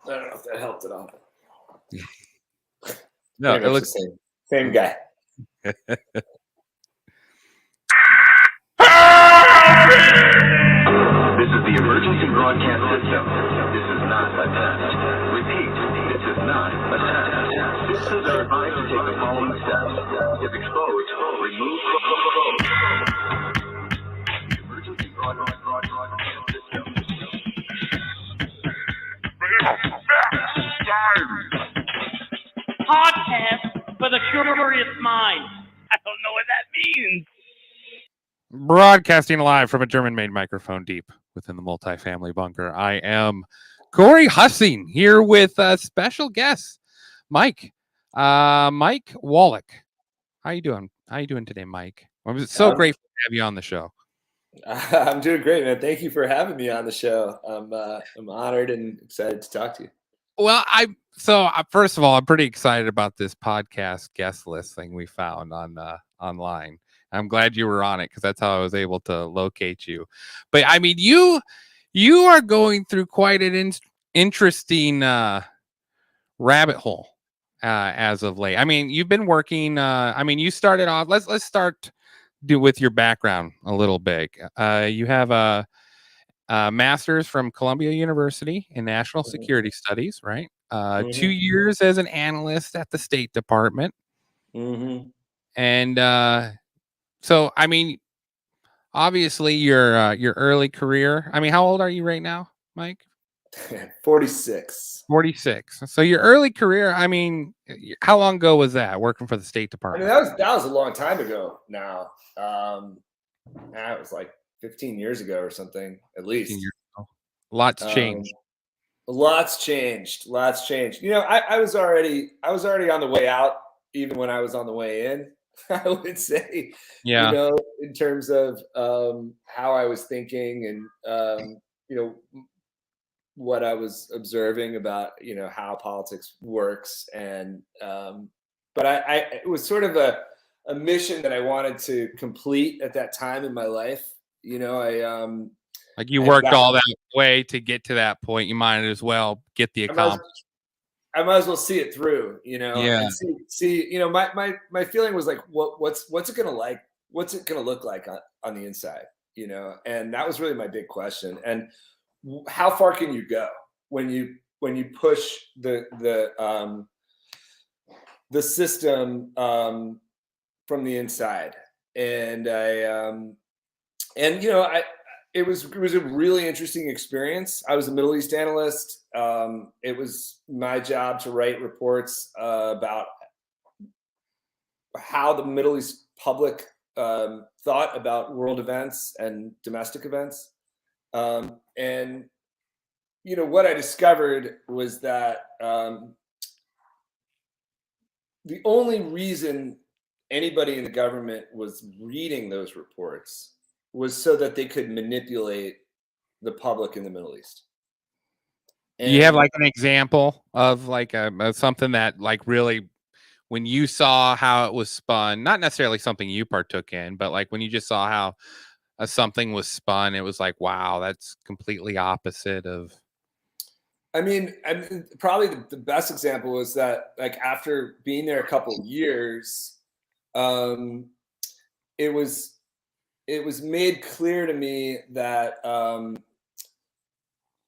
don't know if that helped at all. No, Pretty it much looks the same guy. This is the emergency broadcast system. This is not a test. Repeat, this is not a test. Citizens are advised to take the following steps. If exposed, remove clothes. Emergency broadcast system. Podcast for the curious mind. I don't know what that means. broadcasting live from a German-made microphone deep within the multifamily bunker. I am Corey Hussing here with special guest Mike Wallach. How you doing? How you doing today, Mike? I'm so grateful to have you on the show. I'm doing great, man. Thank you for having me on the show. I'm honored and excited to talk to you. Well, first of all, I'm pretty excited about this podcast guest list thing we found on online. I'm glad you were on it because that's how I was able to locate you. But I mean, you are going through quite an interesting rabbit hole as of late. I mean, you've been working. You started off. Let's start with your background a little bit. You have a master's from Columbia University in National Security Studies, right? 2 years as an analyst at the State Department. And so, I mean, obviously your early career. I mean, how old are you right now, Mike? 46. 46. So your early career, I mean, how long ago was that working for the State Department? I mean, that was a long time ago now. That was like 15 years ago or something, at least. Lots changed. Lots changed. You know, I was already on the way out, even when I was on the way in, I would say. Yeah. You know, in terms of how I was thinking and you know, what I was observing about, you know, how politics works. And but it was sort of a mission that I wanted to complete at that time in my life. You know, like you worked all that way to get to that point. You might as well get the accomplishment. I might as well see it through, you know. Yeah. And see, you know, my feeling was like, what's it gonna like? What's it gonna look like on the inside? You know, and that was really my big question. And how far can you go when you push the system from the inside? And it was a really interesting experience. I was a Middle East analyst. It was my job to write reports about how the Middle East public thought about world events and domestic events. And, you know, what I discovered was that the only reason anybody in the government was reading those reports was so that they could manipulate the public in the Middle East. And you have like an example of like something that like really, when you saw how it was spun, not necessarily something you partook in, but like when you just saw how something was spun, it was like, wow, that's completely opposite of. I mean, probably the best example was that, like, after being there a couple of years, it was made clear to me that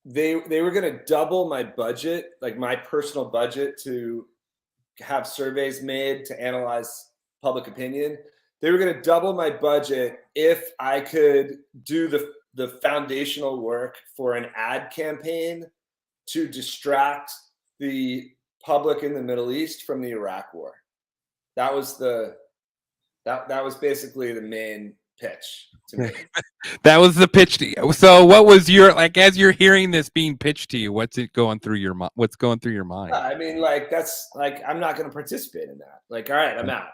they were going to double my budget, like my personal budget, to have surveys made to analyze public opinion. They were going to double my budget if I could do the foundational work for an ad campaign to distract the public in the Middle East from the Iraq War. That was that was basically the main pitch to me. That was the pitch to you. So what was your, like, as you're hearing this being pitched to you, what's going through your mind? I mean, like, that's like, I'm not going to participate in that. Like, all right, I'm out,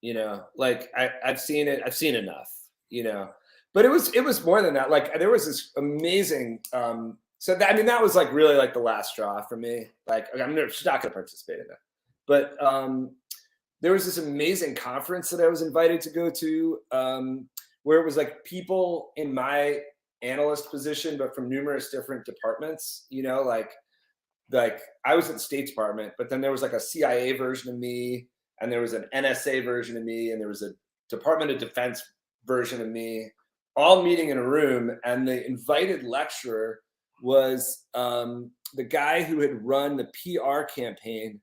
you know, like I've seen it. I've seen enough, you know, but it was more than that. Like, there was this amazing, that was like really like the last straw for me. Like, I'm just not going to participate in that. But there was this amazing conference that I was invited to go to, where it was like people in my analyst position, but from numerous different departments, you know, like I was at the State Department, but then there was like a CIA version of me, and there was an NSA version of me, and there was a Department of Defense version of me, all meeting in a room. And the invited lecturer was the guy who had run the PR campaign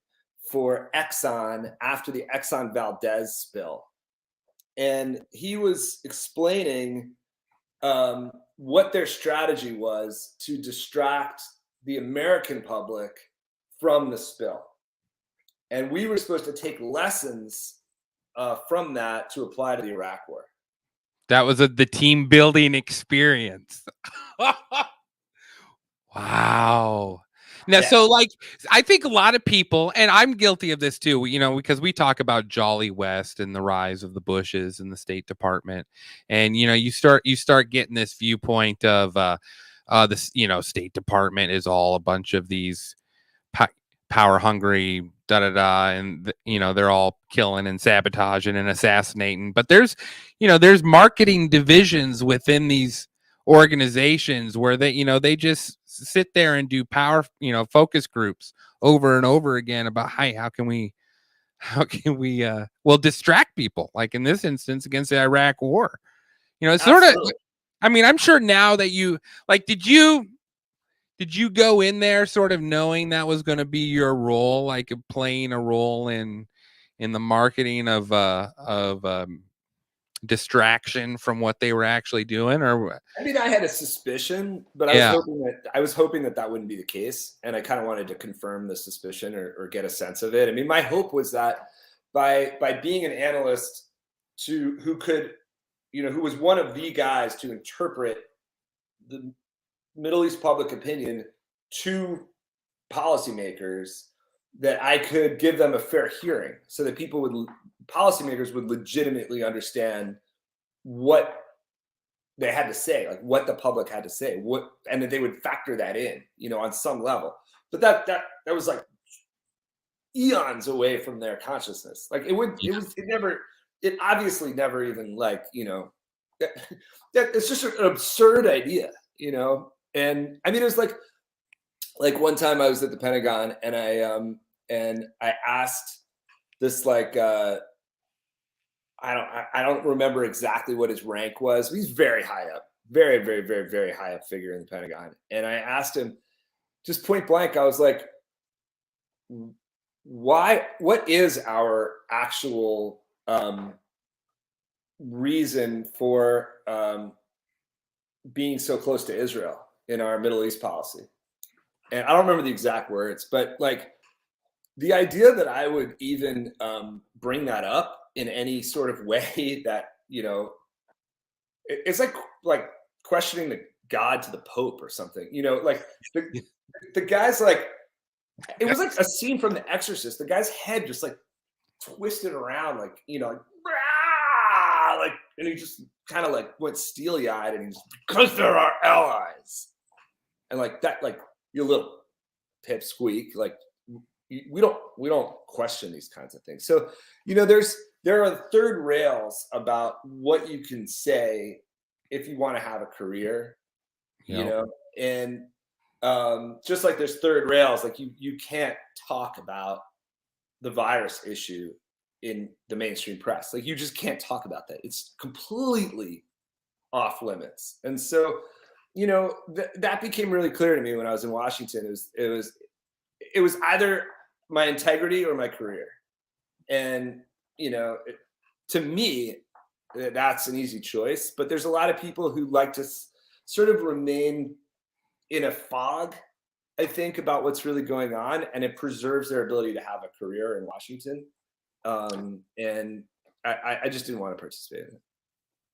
for Exxon after the Exxon Valdez spill. And he was explaining what their strategy was to distract the American public from the spill. And we were supposed to take lessons from that to apply to the Iraq War. That was the team building experience. Wow. Now, Yeah. so like, I think a lot of people, and I'm guilty of this too, you know, because we talk about Jolly West and the rise of the Bushes and the State Department. And, you know, you start getting this viewpoint of this, you know, State Department is all a bunch of these power hungry, and you know, they're all killing and sabotaging and assassinating. But there's, you know, there's marketing divisions within these organizations where they, you know, they just sit there and do power, you know, focus groups over and over again about, hey, how can we well, distract people, like in this instance against the Iraq War. You know, it's sort of, I mean, I'm sure now that you like, did you go in there sort of knowing that was going to be your role, like playing a role in the marketing of distraction from what they were actually doing? Or I mean, I had a suspicion, but I was hoping that wouldn't be the case, and I kind of wanted to confirm the suspicion or get a sense of it. I mean, my hope was that by being an analyst who could, you know, who was one of the guys to interpret the Middle East public opinion to policymakers, that I could give them a fair hearing so that policymakers would legitimately understand what they had to say, like what the public had to say, and that they would factor that in, you know, on some level. But that was like eons away from their consciousness. Like it obviously never even, like, you know, that it's just an absurd idea, you know. And I mean, it was like one time I was at the Pentagon, and I asked this, like, I don't remember exactly what his rank was. He's very high up, very, very, very, very high up figure in the Pentagon. And I asked him just point blank, I was like, what is our actual reason for being so close to Israel in our Middle East policy? And I don't remember the exact words, but like the idea that I would even bring that up in any sort of way that, you know, it's like questioning the God to the Pope or something, you know, like the guy's like, it was like a scene from The Exorcist. The guy's head just like twisted around, like, you know, like, and he just kind of like went steely eyed, and he's, because they're our allies. And like that, like, you little pipsqueak, like we don't question these kinds of things. So, you know, there are third rails about what you can say if you want to have a career, you know, and just like there's third rails, like you can't talk about the virus issue in the mainstream press. Like you just can't talk about that. It's completely off limits. And so, you know, that became really clear to me when I was in Washington. It was either my integrity or my career. And, you know, to me, that's an easy choice. But there's a lot of people who like to sort of remain in a fog, I think, about what's really going on, and it preserves their ability to have a career in Washington. And I just didn't want to participate in it.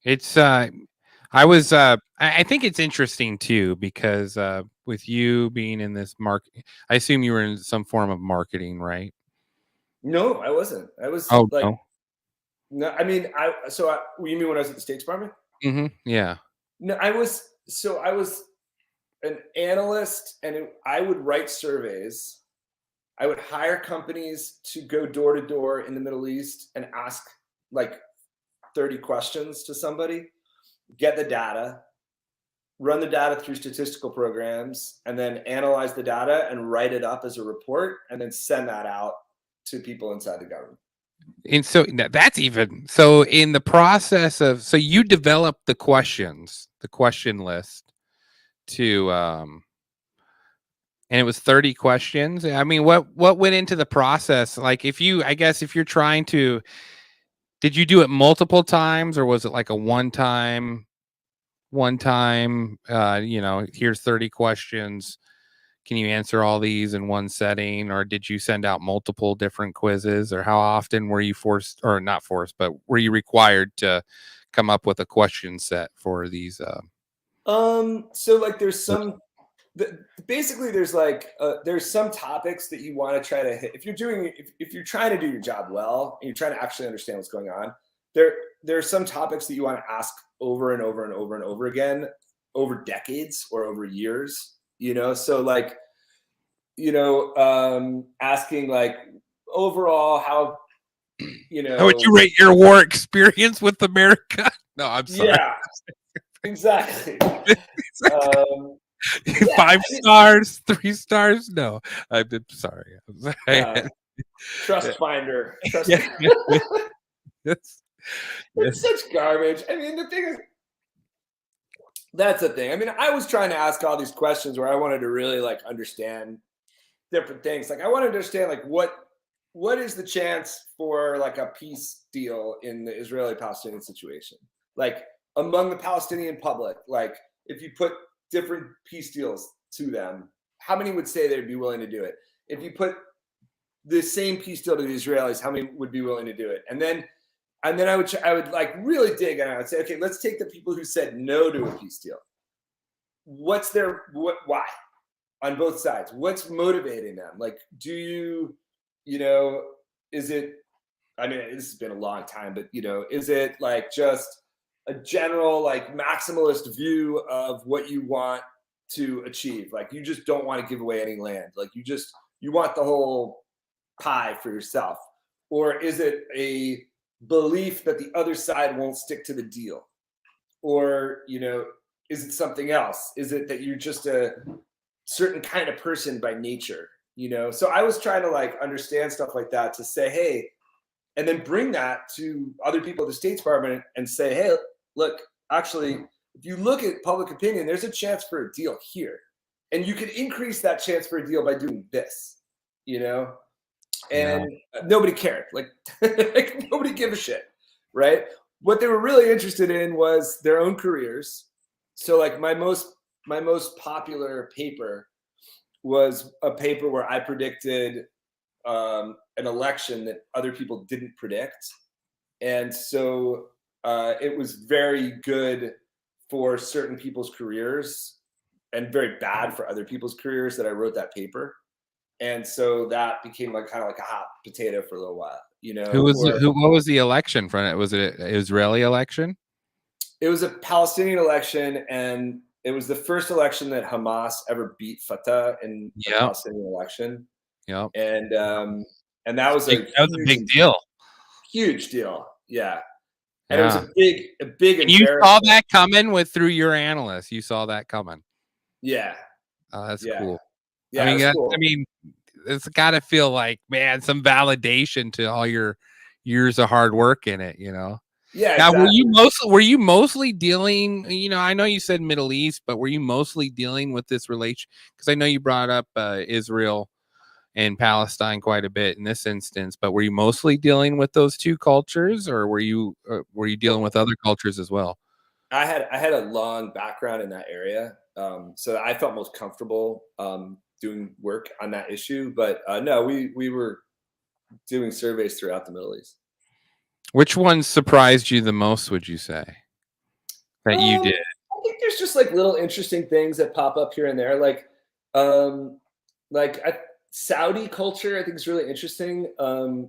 It's I think it's interesting too, because with you being in this market, I assume you were in some form of marketing, right? No, I wasn't. I was no, I mean, you mean when I was at the State Department? Mm-hmm. Yeah. No, I was an analyst, and I would write surveys. I would hire companies to go door to door in the Middle East and ask like 30 questions to somebody. get the data, run the data through statistical programs, and then analyze the data and write it up as a report, and then send that out to people inside the government. And so that's even so in the process of, so you developed the questions, the question list to and it was 30 questions. I mean, what went into the process? Like, if you're trying to, did you do it multiple times, or was it like a one time, here's 30 questions, can you answer all these in one setting? Or did you send out multiple different quizzes? Or how often were you forced, or not forced, but were you required to come up with a question set for these? So like there's some, basically there's like, there's some topics that you want to try to hit. If you're trying to do your job well, and you're trying to actually understand what's going on, there are some topics that you want to ask over and over and over and over again, over decades or over years, so like, asking like overall how would you rate your war experience with America? No, I'm sorry. Yeah, exactly. 5 stars, 3 stars. No, I'm sorry. Trust finder. Yes. It's such garbage. I mean, the thing is, that's the thing. I mean, I was trying to ask all these questions where I wanted to really like understand different things. Like I want to understand like what is the chance for like a peace deal in the Israeli-Palestinian situation? Like among the Palestinian public, like if you put different peace deals to them, how many would say they'd be willing to do it? If you put the same peace deal to the Israelis, how many would be willing to do it? And then I would like really dig, and I would say, okay, let's take the people who said no to a peace deal. Why on both sides? What's motivating them? Like, is it, I mean, this has been a long time, but is it like just a general like maximalist view of what you want to achieve? Like you just don't want to give away any land. Like you want the whole pie for yourself. Or is it a belief that the other side won't stick to the deal? Or, is it something else? Is it that you're just a certain kind of person by nature? So I was trying to like understand stuff like that to say, hey, and then bring that to other people at the State Department and say, hey, look, actually, if you look at public opinion, there's a chance for a deal here. And you could increase that chance for a deal by doing this, and nobody cared. Like, like nobody gave a shit, right? What they were really interested in was their own careers. So like my most popular paper was a paper where I predicted an election that other people didn't predict. And so it was very good for certain people's careers and very bad for other people's careers that I wrote that paper. And so that became like kind of like a hot potato for a little while, what was the election from it? Was it an Israeli election? It was a Palestinian election, and it was the first election that Hamas ever beat Fatah in the Palestinian election. Yeah. And that was a big deal. Huge deal. Yeah. And it was a big and you saw that coming through your analyst. You saw that coming. Yeah. Oh, that's cool. Yeah, I mean, it's got to feel like, man, some validation to all your years of hard work in it, Yeah. Now, exactly. were you mostly dealing? I know you said Middle East, but were you mostly dealing with this relation? Because I know you brought up Israel and Palestine quite a bit in this instance, but were you mostly dealing with those two cultures, or were you dealing with other cultures as well? I had a long background in that area, so I felt most comfortable doing work on that issue. But no, we were doing surveys throughout the Middle East. Which one surprised you the most, would you say, that you did? I think there's just like little interesting things that pop up here and there, like Saudi culture. I think is really interesting.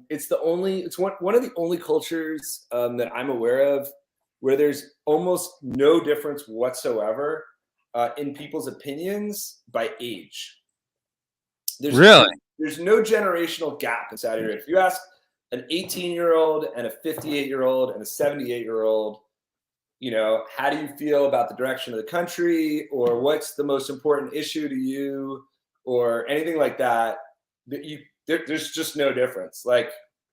It's one of the only cultures that I'm aware of where there's almost no difference whatsoever in people's opinions by age. There's no generational gap in Saudi Arabia. If you ask an 18-year-old and a 58-year-old and a 78-year-old how do you feel about the direction of the country, or what's the most important issue to you, or anything like that, there's just no difference. Like,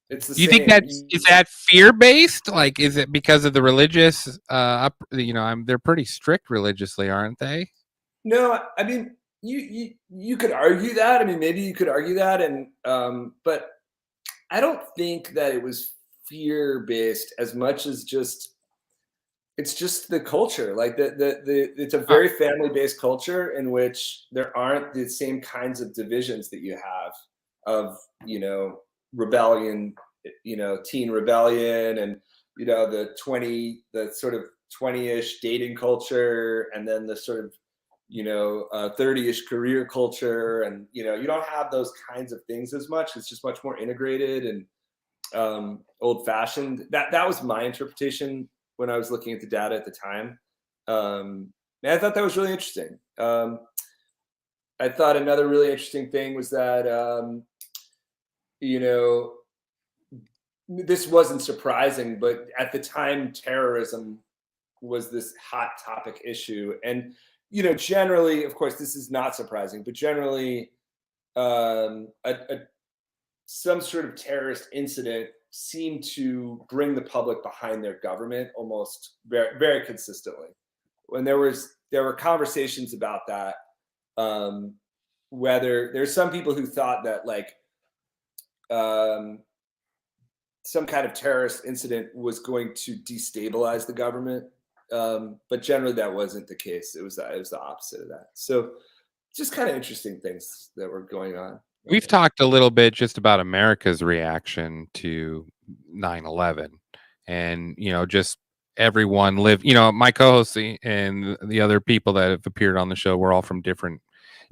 it's the You same. think is that fear based? Like, is it because of the religious? They're pretty strict religiously, aren't they? No, I mean, you could argue that. I mean, maybe you could argue that, and but I don't think that it was fear based as much as it's just the culture. Like it's a very family based culture in which there aren't the same kinds of divisions that you have of rebellion, teen rebellion, and the sort of 20-ish dating culture, and then the sort of 30-ish career culture, and you don't have those kinds of things as much. It's just much more integrated and old-fashioned. That was my interpretation when I was looking at the data at the time. And I thought that was really interesting. I thought another really interesting thing was that this wasn't surprising, but at the time terrorism was this hot topic issue. And generally, of course, this is not surprising, but generally, some sort of terrorist incident seemed to bring the public behind their government almost very, very consistently. When there were conversations about that, whether there's some people who thought that some kind of terrorist incident was going to destabilize the government. But generally that wasn't the case. It was the opposite of that. So just kind of interesting things that were going on. We've talked a little bit just about America's reaction to 9/11, and just everyone lived. My co-hosts and the other people that have appeared on the show were all from different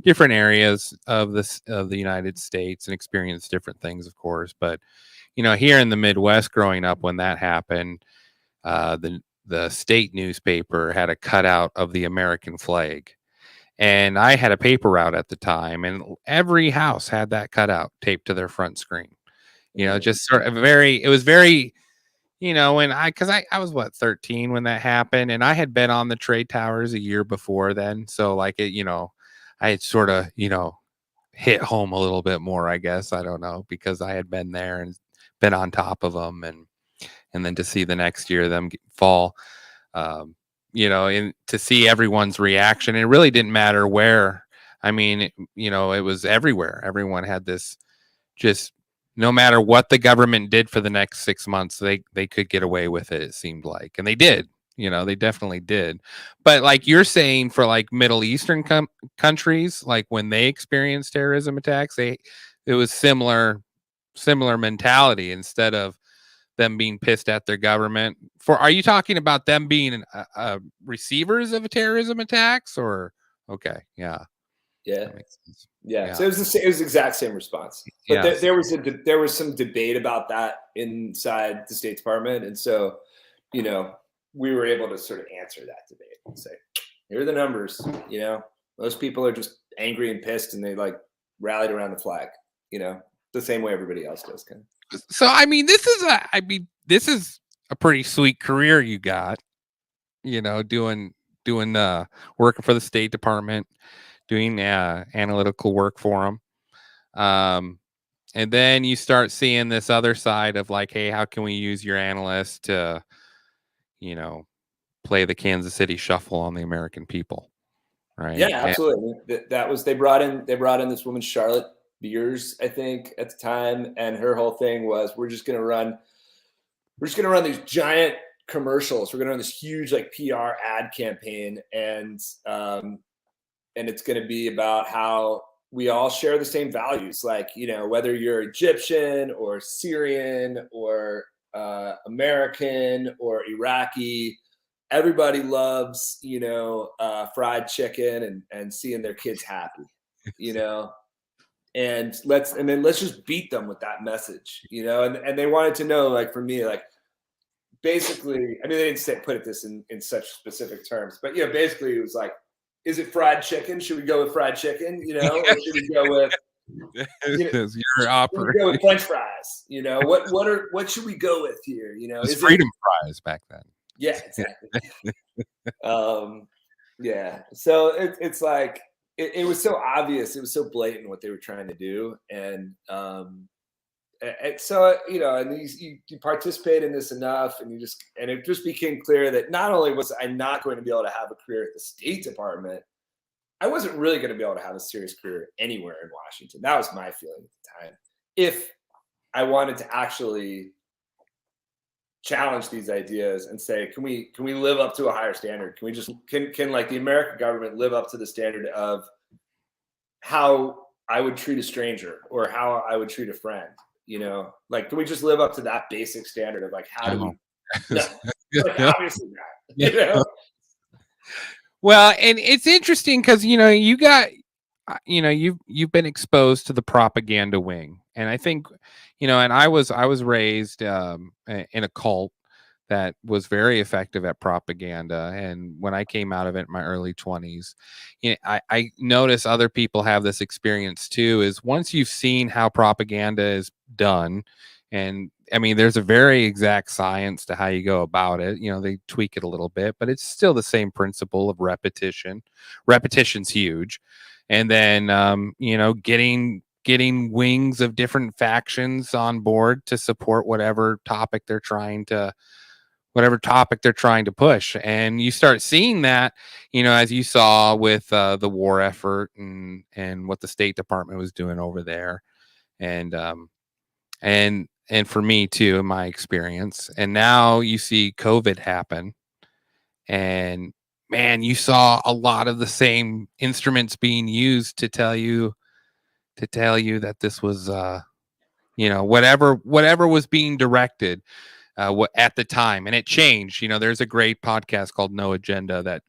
areas of the United States and experienced different things, of course. But here in the Midwest, growing up when that happened, the state newspaper had a cutout of the American flag. And I had a paper route at the time, and every house had that cutout taped to their front screen. Just sort of it was very, because I was 13 when that happened, and I had been on the trade towers a year before then. So I had sort of, hit home a little bit more, I guess. I don't know, because I had been there and been on top of them, and then to see the next year them fall, and to see everyone's reaction. It really didn't matter where. I mean, it was everywhere. Everyone had this, just no matter what the government did for the next 6 months, they could get away with it. It seemed like, and they did. They definitely did. But like you're saying, for like Middle Eastern countries, like when they experienced terrorism attacks, it was similar mentality. Instead of them being pissed at their government, are you talking about them being receivers of terrorism attacks, or okay, yeah. That makes sense. Yeah. So it was the exact same response, but there was some debate about that inside the State Department, and so we were able to sort of answer that debate and say, here are the numbers. Most people are just angry and pissed, and they rallied around the flag. The same way everybody else does, kind of. So this is a pretty sweet career you got, doing working for the State Department, doing analytical work for them, and then you start seeing this other side of hey, how can we use your analysts to play the Kansas City Shuffle on the American people, right? Yeah, absolutely. That was they brought in this woman, Charlotte Beers, I think, at the time, and her whole thing was, we're just gonna run these giant commercials. We're gonna run this huge PR ad campaign, and it's gonna be about how we all share the same values, whether you're Egyptian or Syrian or American or Iraqi, everybody loves fried chicken and seeing their kids happy, and let's just beat them with that message, and they wanted to know, for me, basically, I mean, they didn't put this in such specific terms, but basically it was is it fried chicken? Should we go with fried chicken? Or should we go with go with French fries? What should we go with here? It was freedom fries back then. Yeah, exactly. Yeah. So it's like it was so obvious, it was so blatant what they were trying to do, and so and you participate in this enough, and it just became clear that not only was I not going to be able to have a career at the State Department, I wasn't really going to be able to have a serious career anywhere in Washington. That was my feeling at the time. If I wanted to actually challenge these ideas and say, can we live up to a higher standard? Can we just can like the American government live up to the standard of how I would treat a stranger or how I would treat a friend? Like, can we just live up to that basic standard of like how do we? No, like obviously not. Yeah. Well, and it's interesting because you got you've been exposed to the propaganda wing, and I think and I was raised in a cult that was very effective at propaganda, and when I came out of it in my early 20s, I notice other people have this experience too. Is once you've seen how propaganda is done, and I mean, there's a very exact science to how you go about it. They tweak it a little bit, but it's still the same principle of repetition. Repetition's huge. And then, getting wings of different factions on board to support whatever topic they're trying to push. And you start seeing that, as you saw with the war effort and what the State Department was doing over there. And for me too, in my experience. And now you see COVID happen, and man, you saw a lot of the same instruments being used to tell you that this was whatever was being directed at the time. And it changed. There's a great podcast called No Agenda that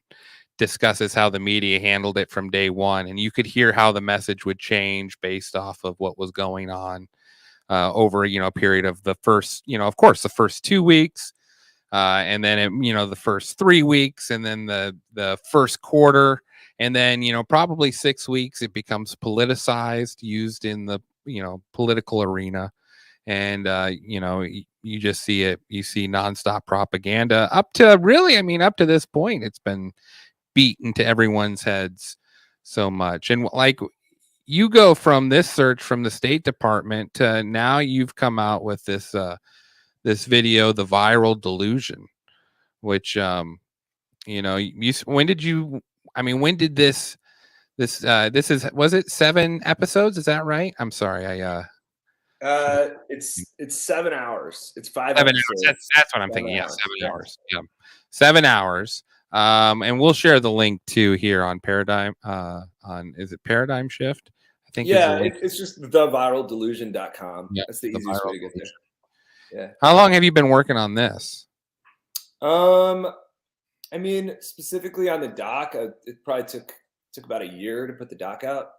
discusses how the media handled it from day one, and you could hear how the message would change based off of what was going on over a period of the first, of course, the first 2 weeks, and then the first 3 weeks, and then the first quarter, and then probably 6 weeks it becomes politicized, used in the political arena, and you just see it. You see nonstop propaganda up to really, up to this point, it's been beaten to everyone's heads so much, and like. You go from this search from the State Department to now you've come out with this this video, the Viral Delusion, which when did this was it 7 episodes? Is that right? I'm sorry, It's 7 hours. It's 5 7 episodes. hours. That's what I'm thinking. Yeah, 7 hours. Yeah, 7 hours. And we'll share the link too here on Paradigm. Is it Paradigm Shift? I think. Yeah, it's just theviraldelusion.com. Yeah, that's the easiest way to get there. Yeah. How long have you been working on this? Specifically on the doc, it probably took about a year to put the doc out.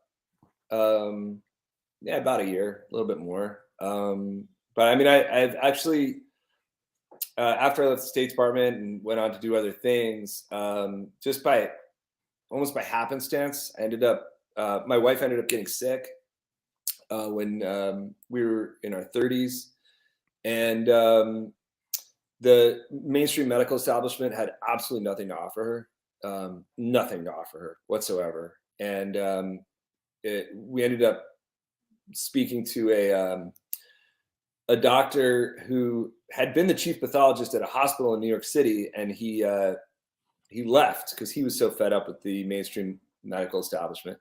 Yeah, about a year, a little bit more. But I've actually, after I left the State Department and went on to do other things, just almost by happenstance, I ended up, my wife ended up getting sick when we were in our 30s. And the mainstream medical establishment had absolutely nothing to offer her whatsoever. And we ended up speaking to a doctor who had been the chief pathologist at a hospital in New York City, and he left because he was so fed up with the mainstream medical establishment,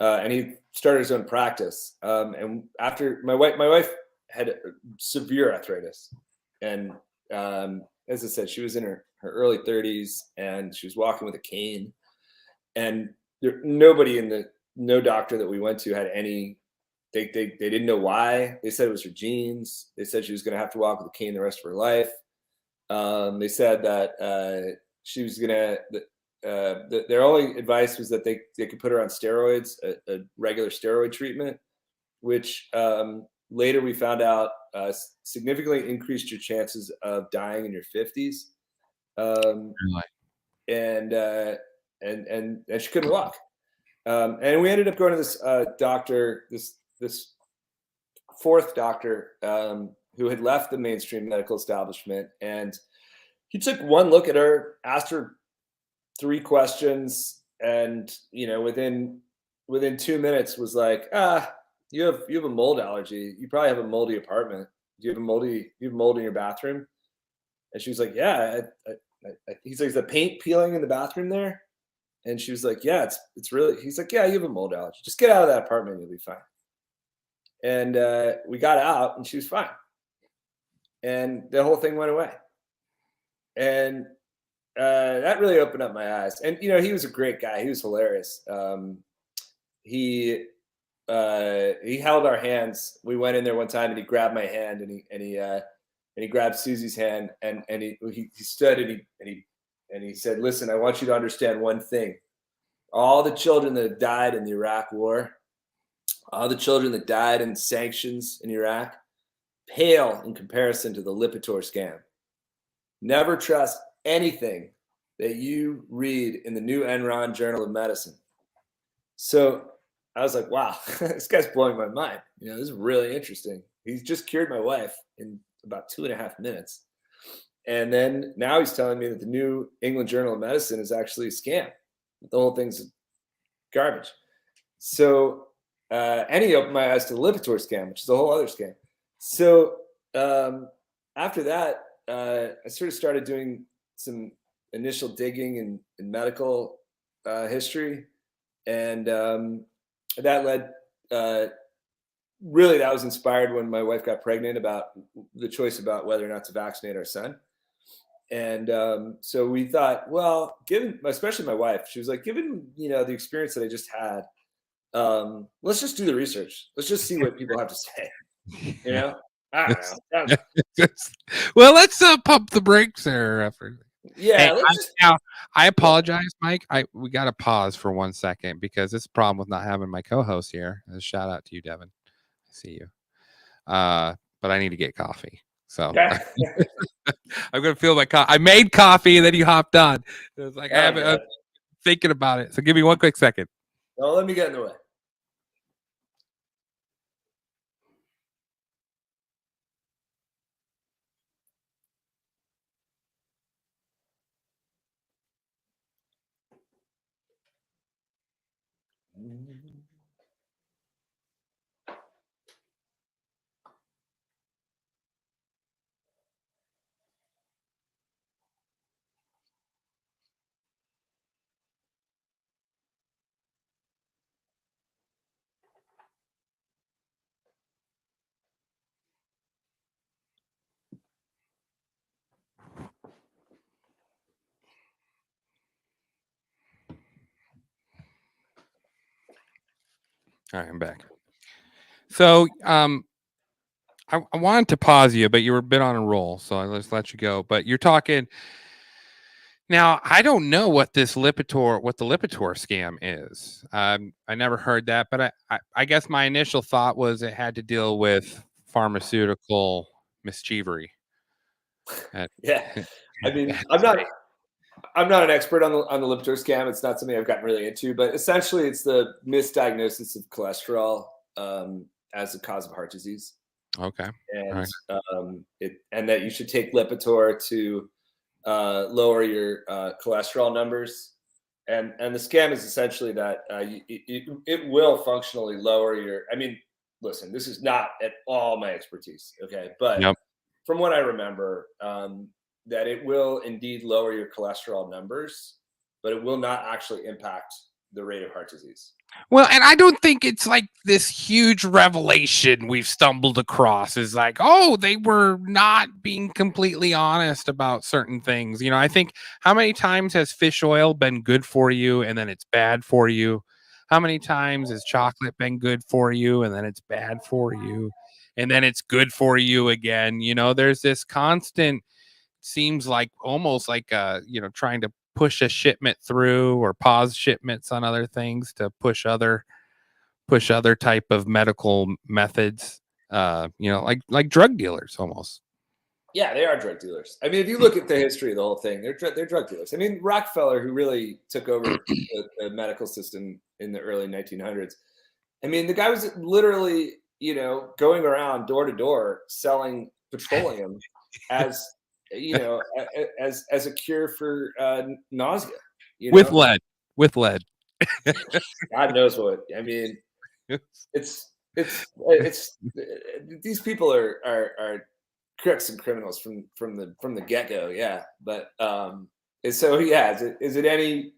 and he started his own practice. And after my wife had severe arthritis, and as I said, she was in her early 30s, and she was walking with a cane, and no doctor that we went to had any. They didn't know why. They said it was her genes. They said she was going to have to walk with a cane the rest of her life. They said that she was going to. Their only advice was that they could put her on steroids, a regular steroid treatment, which later we found out significantly increased your chances of dying in your 50s. And she couldn't walk. And we ended up going to this doctor, this fourth doctor who had left the mainstream medical establishment, and He took one look at her, asked her 3 questions, and within 2 minutes was like, you have a mold allergy. You probably have a moldy apartment. Do you have mold in your bathroom? And she was like, yeah. He's like, is the paint peeling in the bathroom there? And she was like, yeah, it's really. He's like, yeah, you have a mold allergy. Just get out of that apartment, you'll be fine. And we got out, and she was fine. And the whole thing went away. And that really opened up my eyes. And he was a great guy. He was hilarious. He held our hands. We went in there one time, and he grabbed my hand, and he grabbed Susie's hand, and he stood, and he said, listen, I want you to understand one thing. All the children that died in the Iraq War, all the children that died in sanctions in Iraq, pale in comparison to the Lipitor scam. Never trust anything that you read in the New Enron Journal of Medicine. So I was like, wow, this guy's blowing my mind. This is really interesting. He's just cured my wife in about 2.5 minutes. And then now he's telling me that the New England Journal of Medicine is actually a scam. The whole thing's garbage. So, and he opened my eyes to the Lipitor scam, which is a whole other scam. So after that, I sort of started doing some initial digging in medical history. And that led, really, that was inspired when my wife got pregnant about the choice about whether or not to vaccinate our son. And so we thought, well, especially my wife, she was like, given, the experience that I just had, let's just do the research. Let's just see what people have to say. I don't know. Well, let's pump the brakes there. Yeah. Now, I apologize, Mike. We got to pause for 1 second because this is a problem with not having my co-host here. A shout out to you, Devin. I see you. But I need to get coffee. So I'm going to feel my coffee. I made coffee and then you hopped on. It was like, I'm thinking about it. So give me 1 quick second. Don't let me get in the way. All right, I'm back. So I wanted to pause you, but you were a bit on a roll, so I'll just let you go. But you're talking now. I don't know what the Lipitor scam is. I never heard that, but I guess my initial thought was it had to deal with pharmaceutical mischievery. Yeah, I mean, I'm not an expert on the Lipitor scam. It's not something I've gotten really into, but essentially, it's the misdiagnosis of cholesterol as a cause of heart disease. Okay, and right. And that you should take Lipitor to lower your cholesterol numbers. And the scam is essentially that it will functionally lower your. I mean, listen, this is not at all my expertise, okay, but from what I remember, that it will indeed lower your cholesterol numbers, but it will not actually impact the rate of heart disease. Well, and I don't think it's like this huge revelation we've stumbled across is like, oh, they were not being completely honest about certain things. I think how many times has fish oil been good for you and then it's bad for you? How many times has chocolate been good for you and then it's bad for you? And then it's good for you again. There's this constant, seems like almost like trying to push a shipment through or pause shipments on other things to push other type of medical methods, like drug dealers almost. Yeah, they are drug dealers. I mean, if you look at the history of the whole thing, they're drug dealers. I mean, Rockefeller, who really took over the medical system in the early 1900s. I mean, the guy was literally, going around door to door selling petroleum as you know, as a cure for nausea. You With know, lead. With lead. God knows what. I mean, it's these people are crooks and criminals from the get go. Yeah, but so yeah, is it any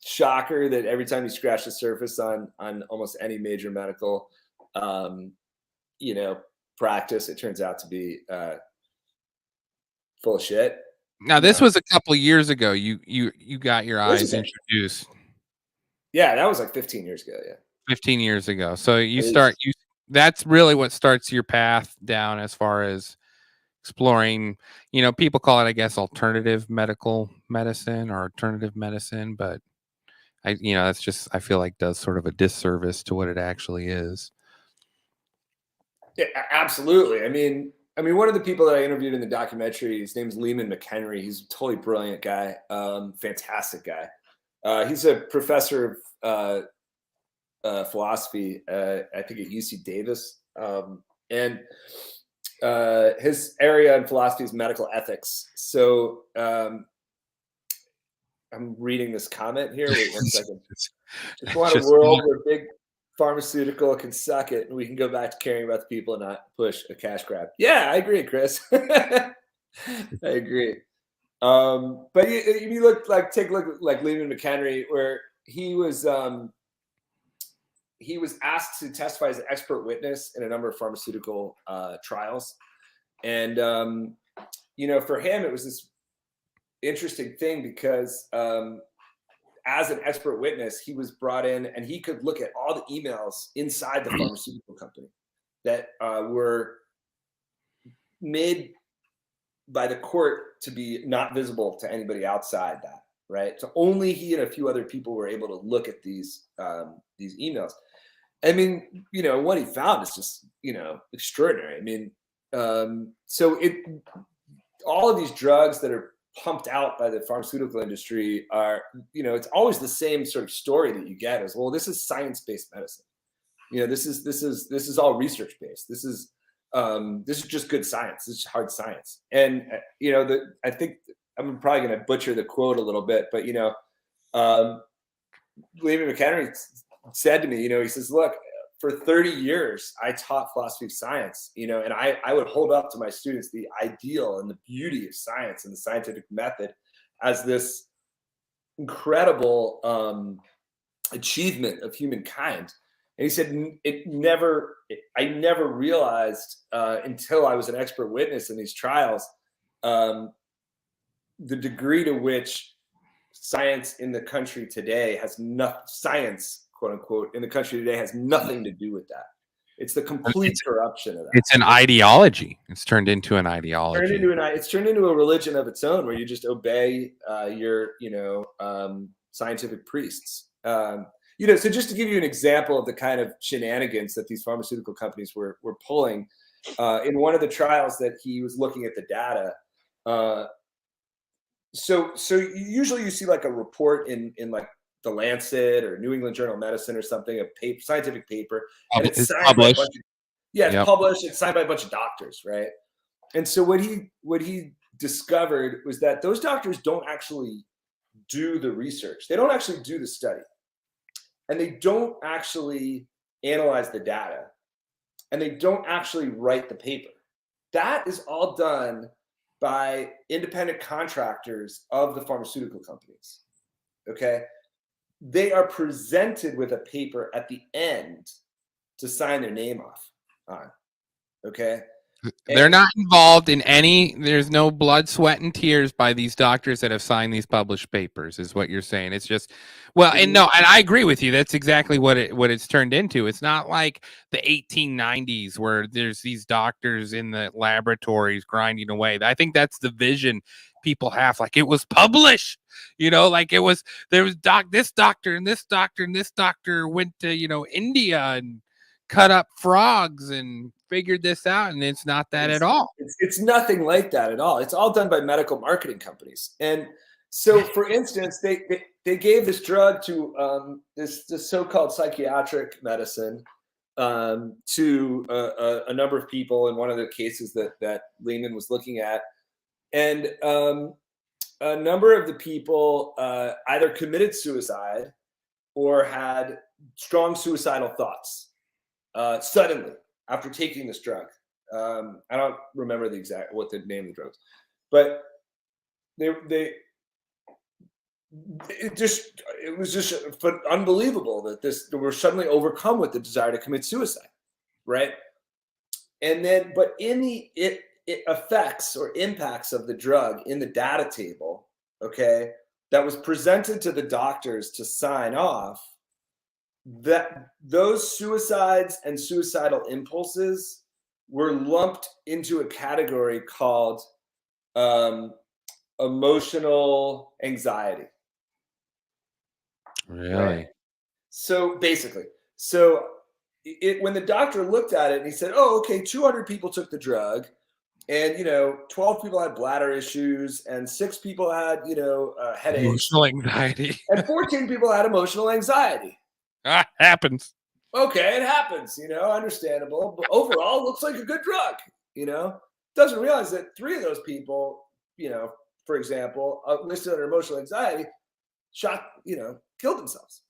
shocker that every time you scratch the surface on almost any major medical, you know, practice, it turns out to be full of shit? Now, this No. was a couple of years ago. You got your This eyes is introduced Yeah, that was like 15 years ago. Yeah. 15 years ago. So you At start least. you that's really what starts your path down as far as exploring, you know, people call it, I guess, alternative medical medicine or alternative medicine, but you know, that's just, I feel like does sort of a disservice to what it actually is. Yeah, absolutely. I mean, one of the people that I interviewed in the documentary, his name's Lehman McHenry. He's a totally brilliant guy, fantastic guy. He's a professor of philosophy, I think at UC Davis, and his area in philosophy is medical ethics. So I'm reading this comment here. Wait 1 second. Just want a world where big pharmaceutical can suck it, and we can go back to caring about the people and not push a cash grab. Yeah, I agree, Chris. I agree. But you look like take a look at like Lehman McHenry, where he was asked to testify as an expert witness in a number of pharmaceutical trials, and you know, for him it was this interesting thing because as an expert witness, he was brought in and he could look at all the emails inside the pharmaceutical company that were made by the court to be not visible to anybody outside that, right? So only he and a few other people were able to look at these emails. I mean, you know, what he found is just, you know, extraordinary. I mean, so all of these drugs that are pumped out by the pharmaceutical industry are, you know, it's always the same sort of story that you get is, well, this is science-based medicine. You know, this is all research-based. This is just good science. This is hard science. And you know, I think I'm probably going to butcher the quote a little bit, but you know, Lehman McHenry said to me, you know, he says, look, for 30 years, I taught philosophy of science, you know, and I would hold up to my students the ideal and the beauty of science and the scientific method as this incredible achievement of humankind. And he said, I never realized until I was an expert witness in these trials, the degree to which science in the country today has science, quote unquote, in the country today has nothing to do with that. It's the complete corruption of that. It's an ideology. It's turned into an ideology. It's turned into a religion of its own, where you just obey your, you know, scientific priests. You know, so just to give you an example of the kind of shenanigans that these pharmaceutical companies were pulling, in one of the trials that he was looking at the data. So usually you see like a report in like the Lancet or New England Journal of Medicine or something, a scientific paper, and it's signed published. by a bunch of, it's published. It's signed by a bunch of doctors, right? And so what he discovered was that those doctors don't actually do the research. They don't actually do the study, and they don't actually analyze the data, and they don't actually write the paper. That is all done by independent contractors of the pharmaceutical companies. Okay. They are presented with a paper at the end to sign their name off on. Okay. They're not involved in any, there's no blood, sweat, and tears by these doctors that have signed these published papers, is what you're saying. It's just, well, and no, and I agree with you. That's exactly what it's turned into. It's not like the 1890s where there's these doctors in the laboratories grinding away. I think that's the vision people have. Like, it was published, you know, like there was this doctor and this doctor and this doctor went to, you know, India and cut up frogs and figured this out, and it's not that at all. It's nothing like that at all. It's all done by medical marketing companies. And so, for instance, they gave this drug to this so-called psychiatric medicine to a number of people in one of the cases that Lehman was looking at. And a number of the people either committed suicide or had strong suicidal thoughts suddenly after taking this drug. I don't remember what the name of the drugs, but it was just unbelievable that they were suddenly overcome with the desire to commit suicide, right? And then, but in the effects or impacts of the drug in the data table, okay, that was presented to the doctors to sign off, that those suicides and suicidal impulses were lumped into a category called emotional anxiety. Really? Right? So basically, when the doctor looked at it and he said, "Oh, okay, 200 people took the drug, and 12 people had bladder issues, and 6 people had headaches, Emotional anxiety. and 14 people had emotional anxiety." Happens. Okay, it happens, understandable, but overall, looks like a good drug. Doesn't realize that 3 of those people, for example, listed under emotional anxiety, killed themselves.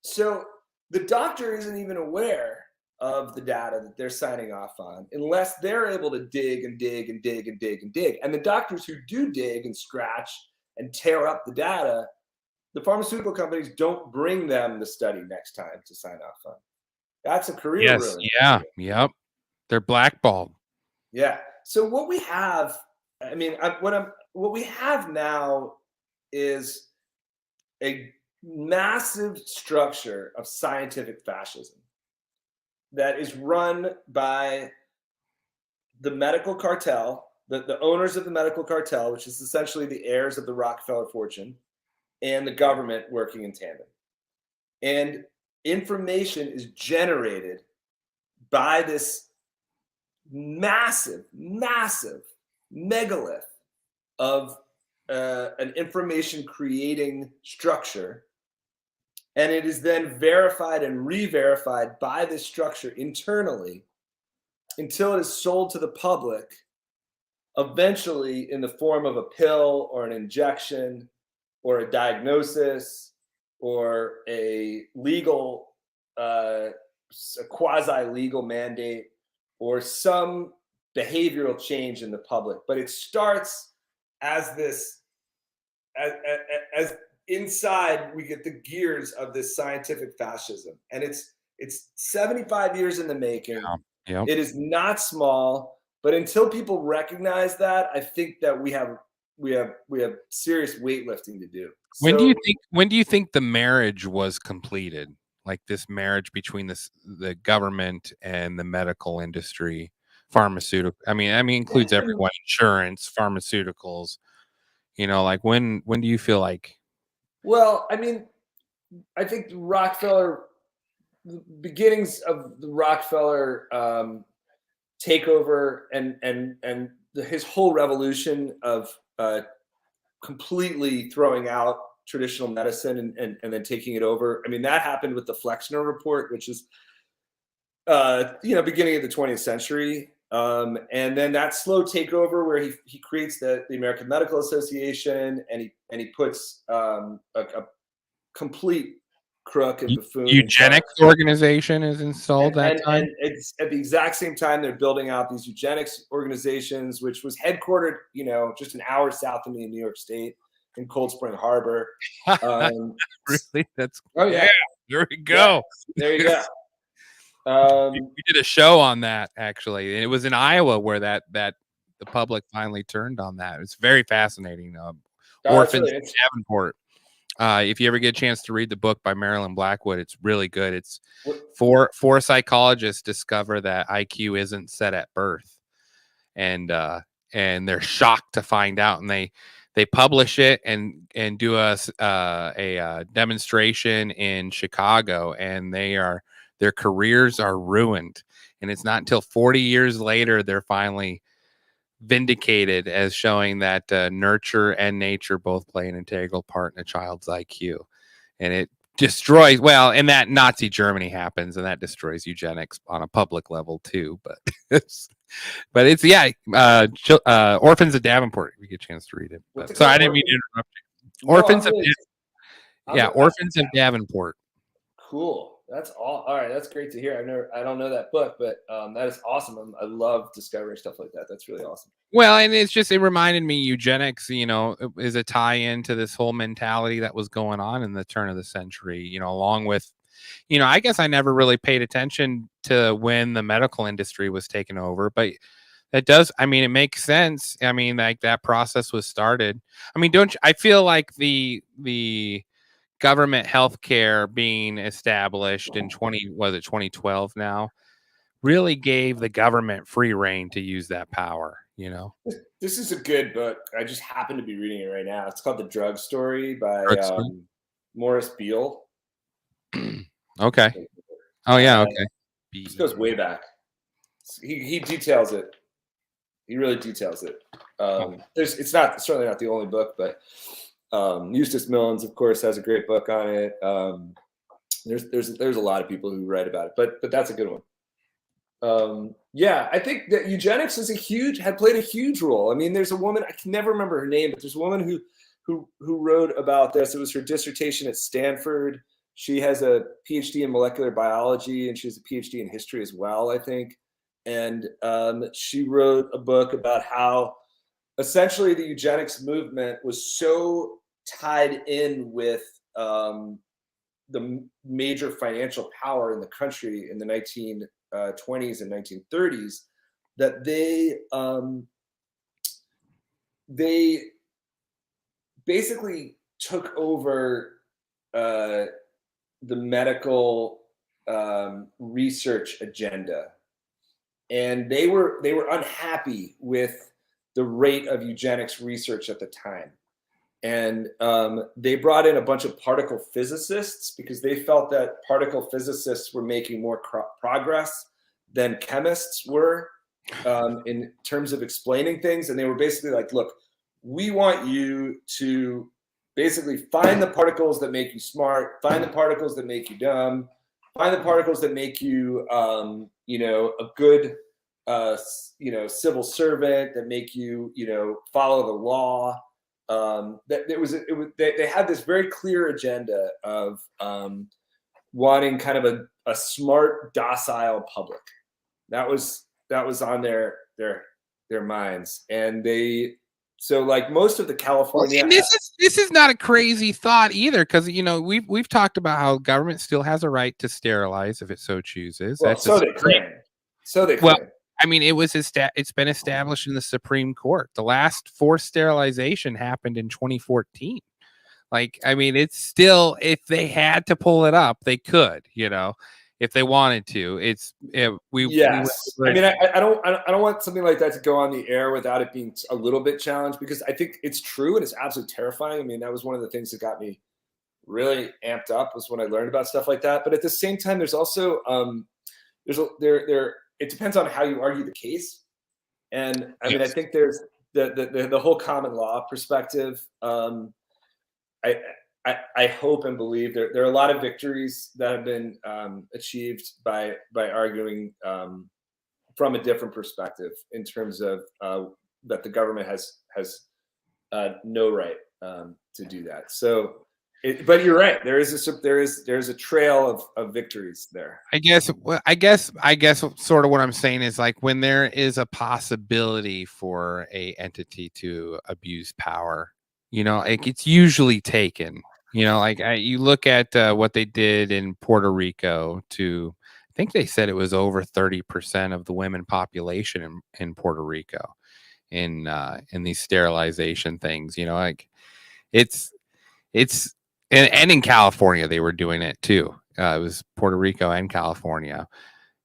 So the doctor isn't even aware of the data that they're signing off on unless they're able to dig and dig and dig and dig and dig. And the doctors who do dig and scratch and tear up the data, the pharmaceutical companies don't bring them the study next time to sign off on. That's a career ruin. Yeah. Yep. They're blackballed. Yeah. So what we have, what we have now is a massive structure of scientific fascism that is run by the medical cartel, the owners of the medical cartel, which is essentially the heirs of the Rockefeller fortune, and the government working in tandem. And information is generated by this massive megalith of an information creating structure. And it is then verified and re-verified by this structure internally until it is sold to the public, eventually in the form of a pill or an injection or a diagnosis or a legal, a quasi-legal mandate or some behavioral change in the public. But it starts as this, as inside we get the gears of this scientific fascism, and it's 75 years in the making. Yeah. It is not small, but until people recognize that, I think that we have serious weightlifting to do. When do you think the marriage was completed? Like this marriage between the government and the medical industry, pharmaceutical. I mean includes everyone, insurance, pharmaceuticals. Like when do you feel like? Well, I think the beginnings of the Rockefeller takeover and his whole revolution of completely throwing out traditional medicine and then taking it over. That happened with the Flexner Report, which is beginning of the 20th century. And then that slow takeover where he creates the American Medical Association, and he puts a complete crook and buffoon. Eugenics organization is installed that time. And it's at the exact same time they're building out these eugenics organizations, which was headquartered, just an hour south of me in New York State in Cold Spring Harbor. Really? That's yeah. There we go. Yeah, there you go. We did a show on that actually, and it was in Iowa where that the public finally turned on that. It's very fascinating. Orphans in Davenport. If you ever get a chance to read the book by Marilyn Blackwood, it's really good. It's four psychologists discover that IQ isn't set at birth, and they're shocked to find out, and they publish it and do a demonstration in Chicago, and their careers are ruined. And it's not until 40 years later they're finally vindicated as showing that nurture and nature both play an integral part in a child's IQ. And it destroys, and that Nazi Germany happens, and that destroys eugenics on a public level too. But But it's Orphans of Davenport. If you get a chance to read it. What's But, it so called? I didn't mean to interrupt you. No, Orphans I'm of really, I'm, Orphans of Davenport. cool. That's all right. That's great to hear. I don't know that book, but that is awesome. I love discovering stuff like that. That's really awesome. Well, and it reminded me eugenics, is a tie-in to this whole mentality that was going on in the turn of the century, along with, I guess I never really paid attention to when the medical industry was taken over, but it does. I mean, it makes sense. I mean, like that process was started. I mean, I feel like the government healthcare being established in 2012 now really gave the government free reign to use that power, This is a good book. I just happen to be reading it right now. It's called The Drug Story by Morris Beale. Okay. Oh yeah. Okay. This goes way back. He details it. He really details it. It's certainly not the only book, but Eustace Millins, of course, has a great book on it. There's a lot of people who write about it, but that's a good one. I think that eugenics had played a huge role. I mean, there's a woman, I can never remember her name, but there's a woman who wrote about this. It was her dissertation at Stanford. She has a PhD in molecular biology, and she has a PhD in history as well, I think. And she wrote a book about how essentially the eugenics movement was so tied in with the major financial power in the country in the 1920s and 1930s that they basically took over the medical research agenda, and they were unhappy with the rate of eugenics research at the time. And they brought in a bunch of particle physicists because they felt that particle physicists were making more progress than chemists were in terms of explaining things. And they were basically like, look, we want you to basically find the particles that make you smart, find the particles that make you dumb, find the particles that make you, a good, civil servant, that make you, follow the law. They had this very clear agenda of wanting kind of a smart, docile public. That was on their minds, and like most of the California. And this is not a crazy thought either, because we've talked about how government still has a right to sterilize if it so chooses. Well, so they claim. I mean, it's been established in the Supreme Court. The last forced sterilization happened in 2014. Like, I mean, it's still, if they had to pull it up, they could, if they wanted to. I mean, I don't want something like that to go on the air without it being a little bit challenged, because I think it's true and it's absolutely terrifying. I mean, that was one of the things that got me really amped up, was when I learned about stuff like that. But at the same time, there's also it depends on how you argue the case. And I mean, I think there's the whole common law perspective. I hope and believe there are a lot of victories that have been achieved by arguing from a different perspective, in terms of that the government has no right to do that. So, but you're right. There is a trail of victories there. I guess sort of what I'm saying is, like, when there is a possibility for a entity to abuse power, like, it's usually taken. Like, you look at what they did in Puerto Rico to, I think they said it was over 30% of the women population in Puerto Rico in these sterilization things. Like, it's and in California they were doing it too. It was Puerto Rico and California,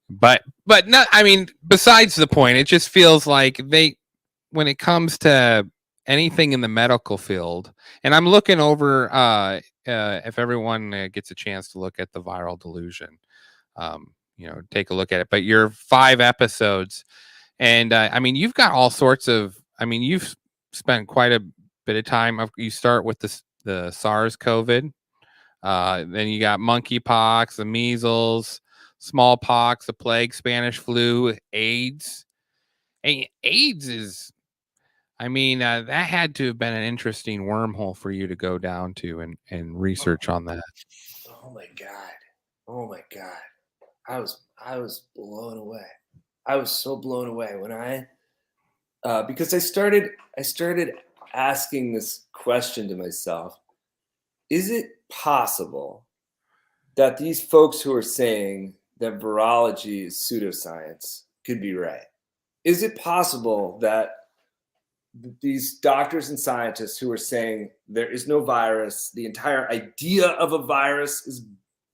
but not. I mean, besides the point, it just feels like when it comes to anything in the medical field, and I'm looking over if everyone gets a chance to look at the Viral Delusion, take a look at it. But you're 5 episodes, and I mean, you've got all sorts of. I mean, you've spent quite a bit of time. You start with the SARS COVID, then you got monkeypox, the measles, smallpox, the plague, Spanish flu, AIDS. AIDS is, I mean, that had to have been an interesting wormhole for you to go down to and research on that. Oh my God. Oh my God. I was blown away. I was so blown away when because I started asking this question to myself. Is it possible that these folks who are saying that virology is pseudoscience could be right? Is it possible that these doctors and scientists who are saying there is no virus, the entire idea of a virus is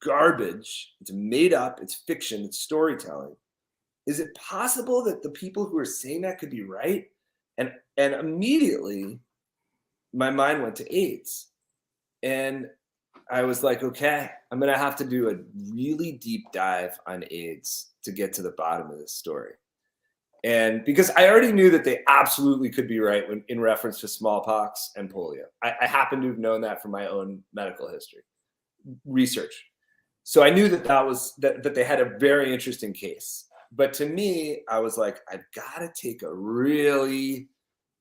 garbage, it's made up, it's fiction, it's storytelling? Is it possible that the people who are saying that could be right? And immediately my mind went to AIDS. And I was like, okay, I'm going to have to do a really deep dive on AIDS to get to the bottom of this story. And because I already knew that they absolutely could be right in reference to smallpox and polio. I happen to have known that from my own medical history research. So I knew that they had a very interesting case. But to me, I was like, I've got to take a really,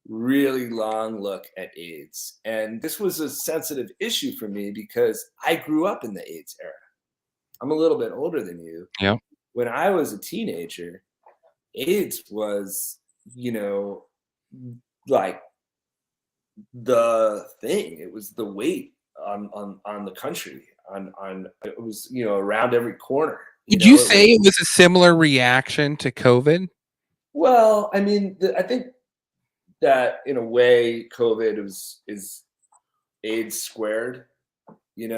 really long look at AIDS. And this was a sensitive issue for me because I grew up in the AIDS era. I'm a little bit older than you. Yeah. When I was a teenager, AIDS was, like the thing. It was the weight on the country. It was, around every corner. Did you say it was a similar reaction to COVID? Well, I mean, I think that in a way, COVID is AIDS squared. It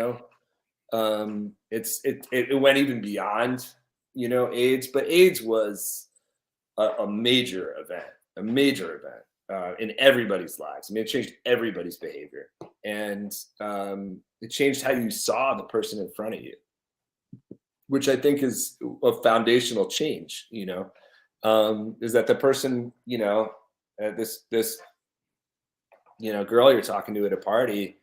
went even beyond, AIDS, but AIDS was a major event in everybody's lives. I mean, it changed everybody's behavior, and it changed how you saw the person in front of you, which I think is a foundational change. Is that the person, this girl you're talking to at a party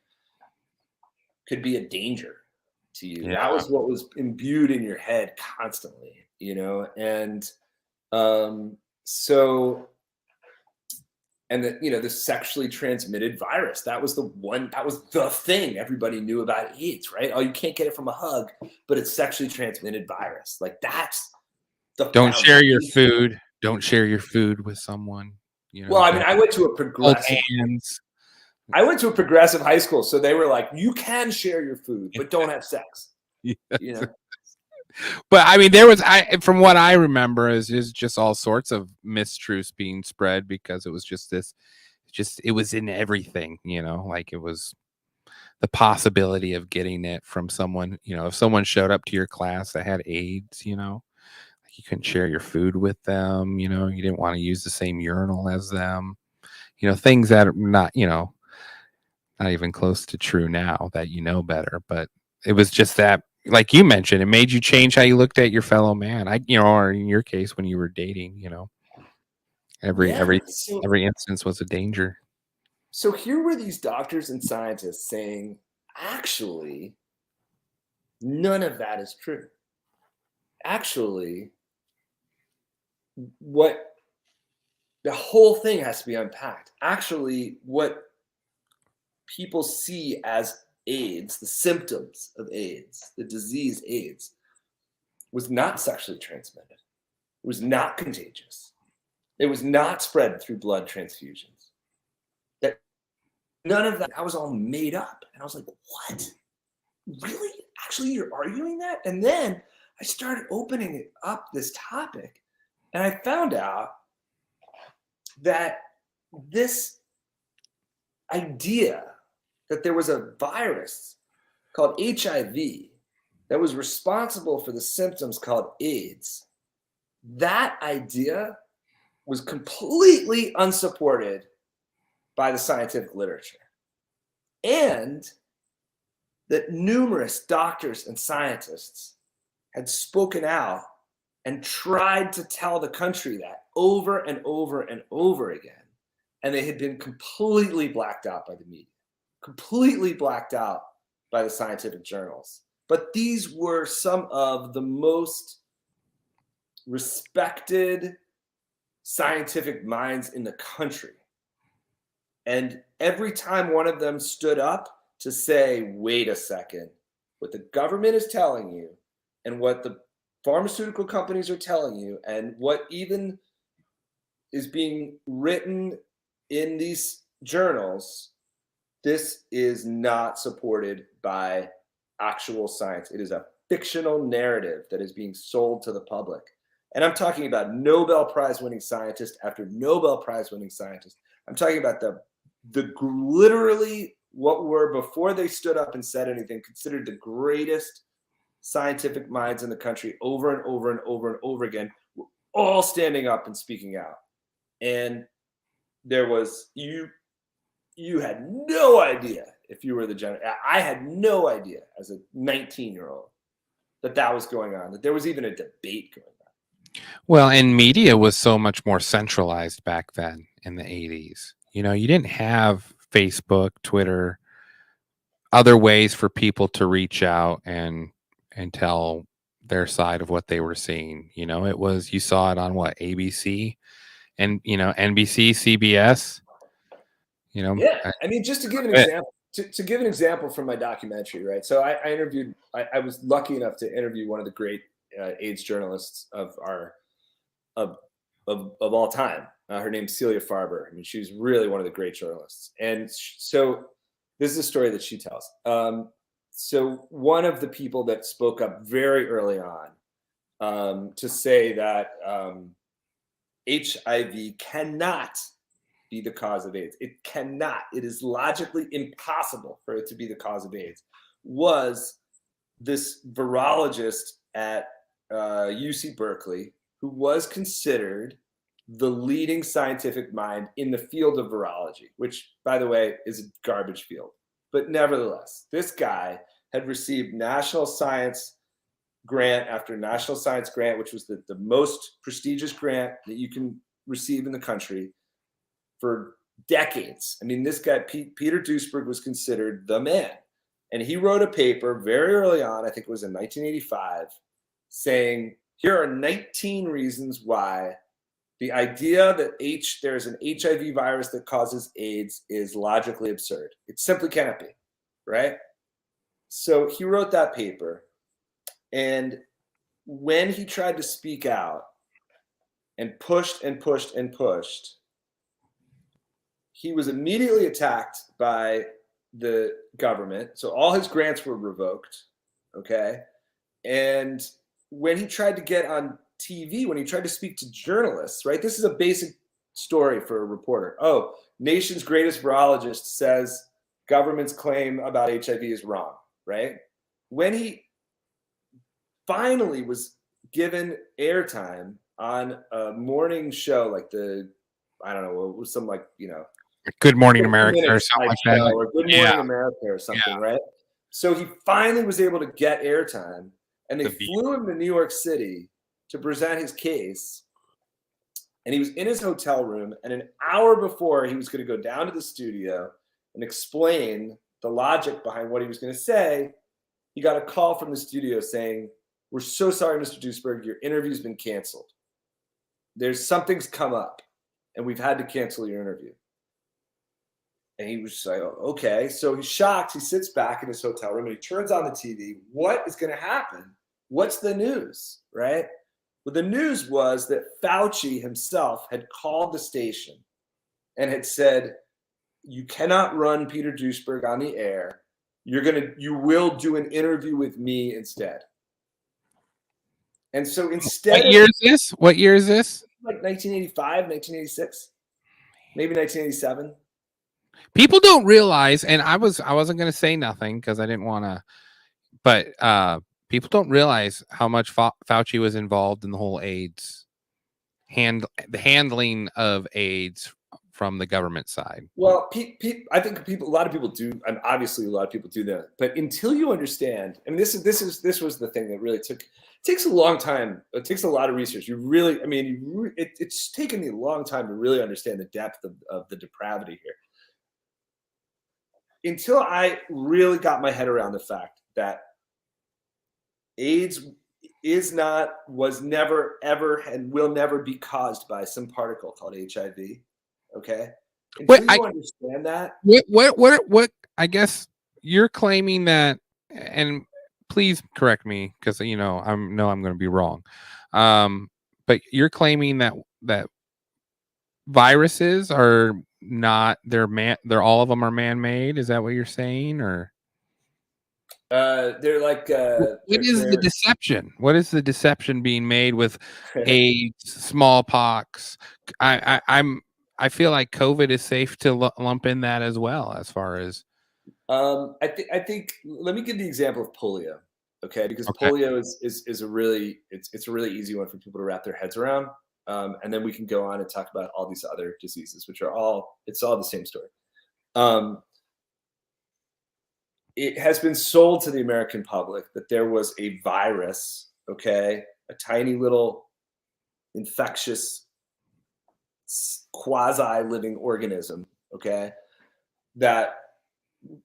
could be a danger to you. Yeah. That was what was imbued in your head constantly, and the sexually transmitted virus, that was the thing everybody knew about AIDS, right? Oh, you can't get it from a hug, but it's sexually transmitted virus. Like, that's the Don't share your food. Don't share your food with someone. Well, I mean, I went to a progressive high school, so they were like, you can share your food, but don't have sex. Yes. But I mean, from what I remember, is just all sorts of mistruths being spread because it was it was in everything, like it was the possibility of getting it from someone, if someone showed up to your class that had AIDS, like you couldn't share your food with them, you didn't want to use the same urinal as them, things that are not, not even close to true now that better, but it was just that. Like you mentioned, it made you change how you looked at your fellow man. Or in your case, when you were dating, every instance was a danger. So here were these doctors and scientists saying, actually, none of that is true. Actually, what the whole thing has to be unpacked. Actually, what people see as AIDS, the symptoms of AIDS, the disease AIDS, was not sexually transmitted. It was not contagious. It was not spread through blood transfusions. That none of that was all made up. And I was like, what? Really? Actually, you're arguing that? And then I started opening it up, this topic, and I found out that this idea that there was a virus called HIV that was responsible for the symptoms called AIDS, that idea was completely unsupported by the scientific literature. And that numerous doctors and scientists had spoken out and tried to tell the country that over and over and over again. And they had been completely blacked out by the media. Completely blacked out by the scientific journals. But these were some of the most respected scientific minds in the country. And every time one of them stood up to say, wait a second, what the government is telling you and what the pharmaceutical companies are telling you and what even is being written in these journals, this is not supported by actual science. It is a fictional narrative that is being sold to the public. And I'm talking about Nobel Prize winning scientist after Nobel Prize winning scientist. I'm talking about the literally what were, before they stood up and said anything, considered the greatest scientific minds in the country over and over and over and over again, were all standing up and speaking out. And there was, you had no idea if you were the general. I had no idea as a 19-year-old that was going on, that there was even a debate going on. Well, and media was so much more centralized back then in the 80s. You know, you didn't have Facebook, Twitter, other ways for people to reach out and tell their side of what they were seeing. You know, it was, you saw it on what, ABC and, you know, NBC, CBS, you know. Yeah, I mean, just to give an example, to give an example from my documentary, right? So I interviewed, I was lucky enough to interview one of the great AIDS journalists of all time. Her name's Celia Farber. I mean, she was really one of the great journalists. And so this is a story that she tells. So one of the people that spoke up very early on to say that HIV cannot be the cause of AIDS. It cannot. It is logically impossible for it to be the cause of AIDS. Was this virologist at UC Berkeley, who was considered the leading scientific mind in the field of virology, which, by the way, is a garbage field. But nevertheless, this guy had received national science grant after national science grant, which was the most prestigious grant that you can receive in the country for decades. I mean, this guy, Peter Duisberg, was considered the man. And he wrote a paper very early on, I think it was in 1985, saying, here are 19 reasons why the idea that there's an HIV virus that causes AIDS is logically absurd. It simply cannot be, right? So he wrote that paper. And when he tried to speak out and pushed and pushed and pushed, he was immediately attacked by the government. So all his grants were revoked, okay? And when he tried to get on TV, when he tried to speak to journalists, right? This is a basic story for a reporter. Oh, nation's greatest virologist says government's claim about HIV is wrong, right? When he finally was given airtime on a morning show, like I don't know, it was some like, you know, Good Morning America or something like that. Or Good Morning America or something, right? So he finally was able to get airtime, and they flew him to New York City to present his case. And he was in his hotel room, and an hour before he was going to go down to the studio and explain the logic behind what he was going to say, he got a call from the studio saying, "We're so sorry, Mr. Duisberg, your interview's been canceled. Something's come up, and we've had to cancel your interview." And he was like, oh, okay. So he's shocked. He sits back in his hotel room and he turns on the TV. What is going to happen? What's the news, right? Well, the news was that Fauci himself had called the station and had said, you cannot run Peter Duisberg on the air. You will do an interview with me instead. And so instead, What year is this? What year is this? Like 1985, 1986, maybe 1987. People don't realize, and I wasn't going to say nothing because I didn't want to, but people don't realize how much Fauci was involved in the whole AIDS the handling of AIDS from the government side. Well, I think a lot of people do, and obviously a lot of people do that. But until you understand, I mean, this was the thing that really takes a long time. It takes a lot of research. It's taken me a long time to really understand the depth of the depravity here. Until I really got my head around the fact that AIDS was never, ever, and will never be caused by some particle called HIV. Okay. Until you understand that. What, I guess you're claiming that, and please correct me because, I'm going to be wrong. But you're claiming that viruses are not, they're all of them are man-made. Is that what you're saying? Or they're like what is the deception? What is the deception being made with AIDS, smallpox? I feel like COVID is safe to lump in that as well, as far as I think let me give the example of polio, okay? Because polio is a really it's a really easy one for people to wrap their heads around. And then we can go on and talk about all these other diseases, which are all the same story. It has been sold to the American public that there was a virus, okay, a tiny little infectious quasi-living organism, okay, that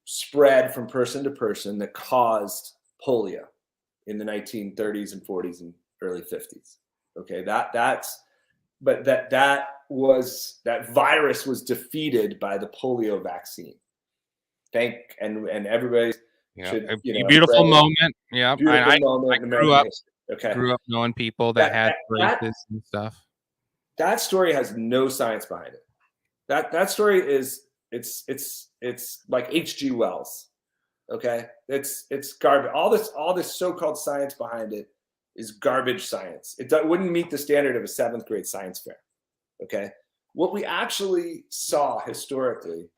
spread from person to person that caused polio in the 1930s and 40s and early 50s. Okay, that virus was defeated by the polio vaccine. And everybody should, a beautiful moment. Yeah, beautiful moment in American history. Okay, grew up knowing people that had races and stuff. That story has no science behind it. That story is it's like H.G. Wells. Okay, it's garbage. All this so-called science behind it is garbage science. It wouldn't meet the standard of a 7th grade science fair. Okay, what we actually saw historically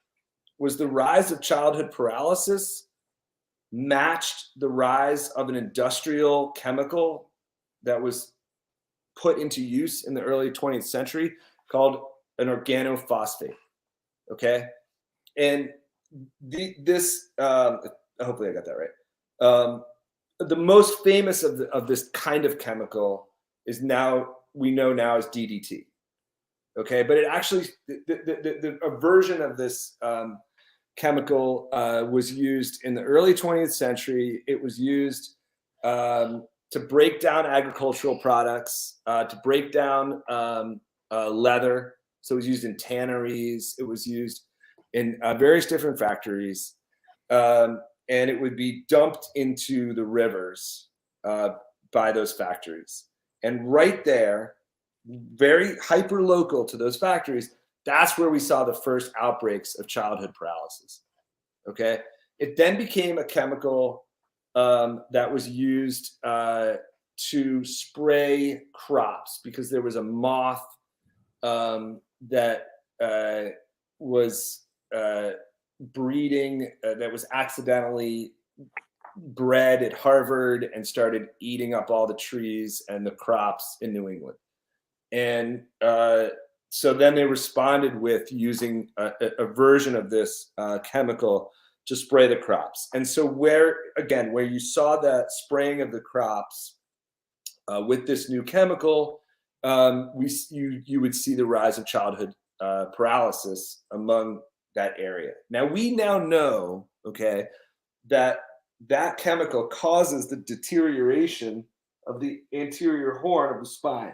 was the rise of childhood paralysis matched the rise of an industrial chemical that was put into use in the early 20th century called an organophosphate. Okay, and this hopefully I got that right. The most famous of this kind of chemical is we know now as DDT. Okay, but it actually a version of this chemical was used in the early 20th century. It was used to break down agricultural products, to break down leather. So it was used in tanneries. It was used in various different factories. And it would be dumped into the rivers by those factories. And right there, very hyper local to those factories, that's where we saw the first outbreaks of childhood paralysis. Okay. It then became a chemical that was used to spray crops because there was a moth that was breeding, that was accidentally bred at Harvard and started eating up all the trees and the crops in New England. And so then they responded with using a version of this chemical to spray the crops. And so where you saw that spraying of the crops with this new chemical, you would see the rise of childhood paralysis among that area. Now we know, okay, that chemical causes the deterioration of the anterior horn of the spine,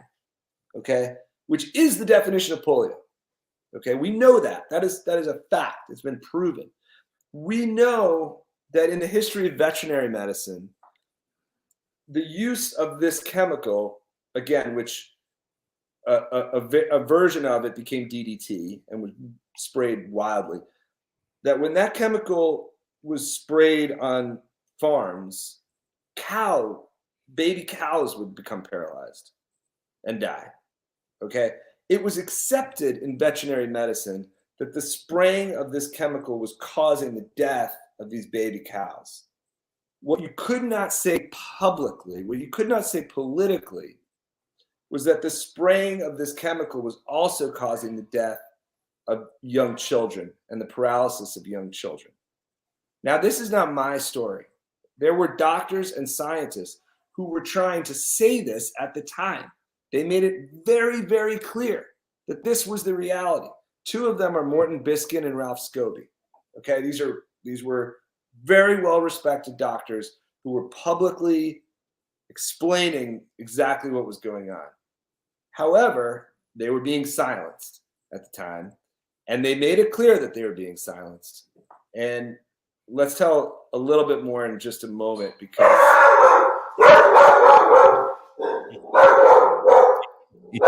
okay, which is the definition of polio. Okay, we know that is a fact. It's been proven. We know that in the history of veterinary medicine, the use of this chemical, again, which a version of it became DDT and was sprayed wildly, that when that chemical was sprayed on farms, baby cows would become paralyzed and die. Okay, it was accepted in veterinary medicine that the spraying of this chemical was causing the death of these baby cows. What you could not say publicly, what you could not say politically, was that the spraying of this chemical was also causing the death of young children and the paralysis of young children. Now, this is not my story. There were doctors and scientists who were trying to say this at the time. They made it very, very clear that this was the reality. Two of them are Morton Biskin and Ralph Scobie. Okay, these were very well-respected doctors who were publicly explaining exactly what was going on. However, they were being silenced at the time, and they made it clear that they were being silenced. And let's tell a little bit more in just a moment, because you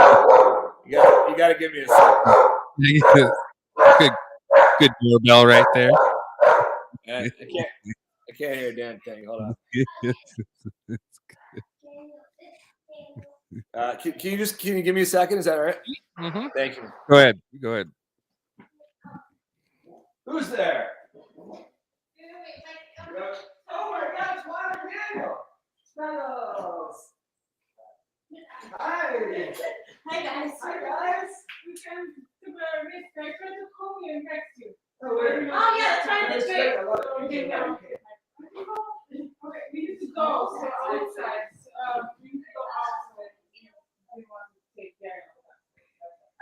got to give me a second. Good doorbell right there. I can't hear a damn thing. Hold on. Can you give me a second? Is that all right? Mm-hmm. Thank you. Go ahead. Who's there? Oh my gosh, Wallach Daniel. Fellows. Hi. Hi guys. Hi guys. We came to Paris. I tried to call you and text you. Oh, wait. Oh yeah, that's right. That's great. I love it. Okay, now. Okay, we need to go. So outside. We need to go outside. We want to take care of that.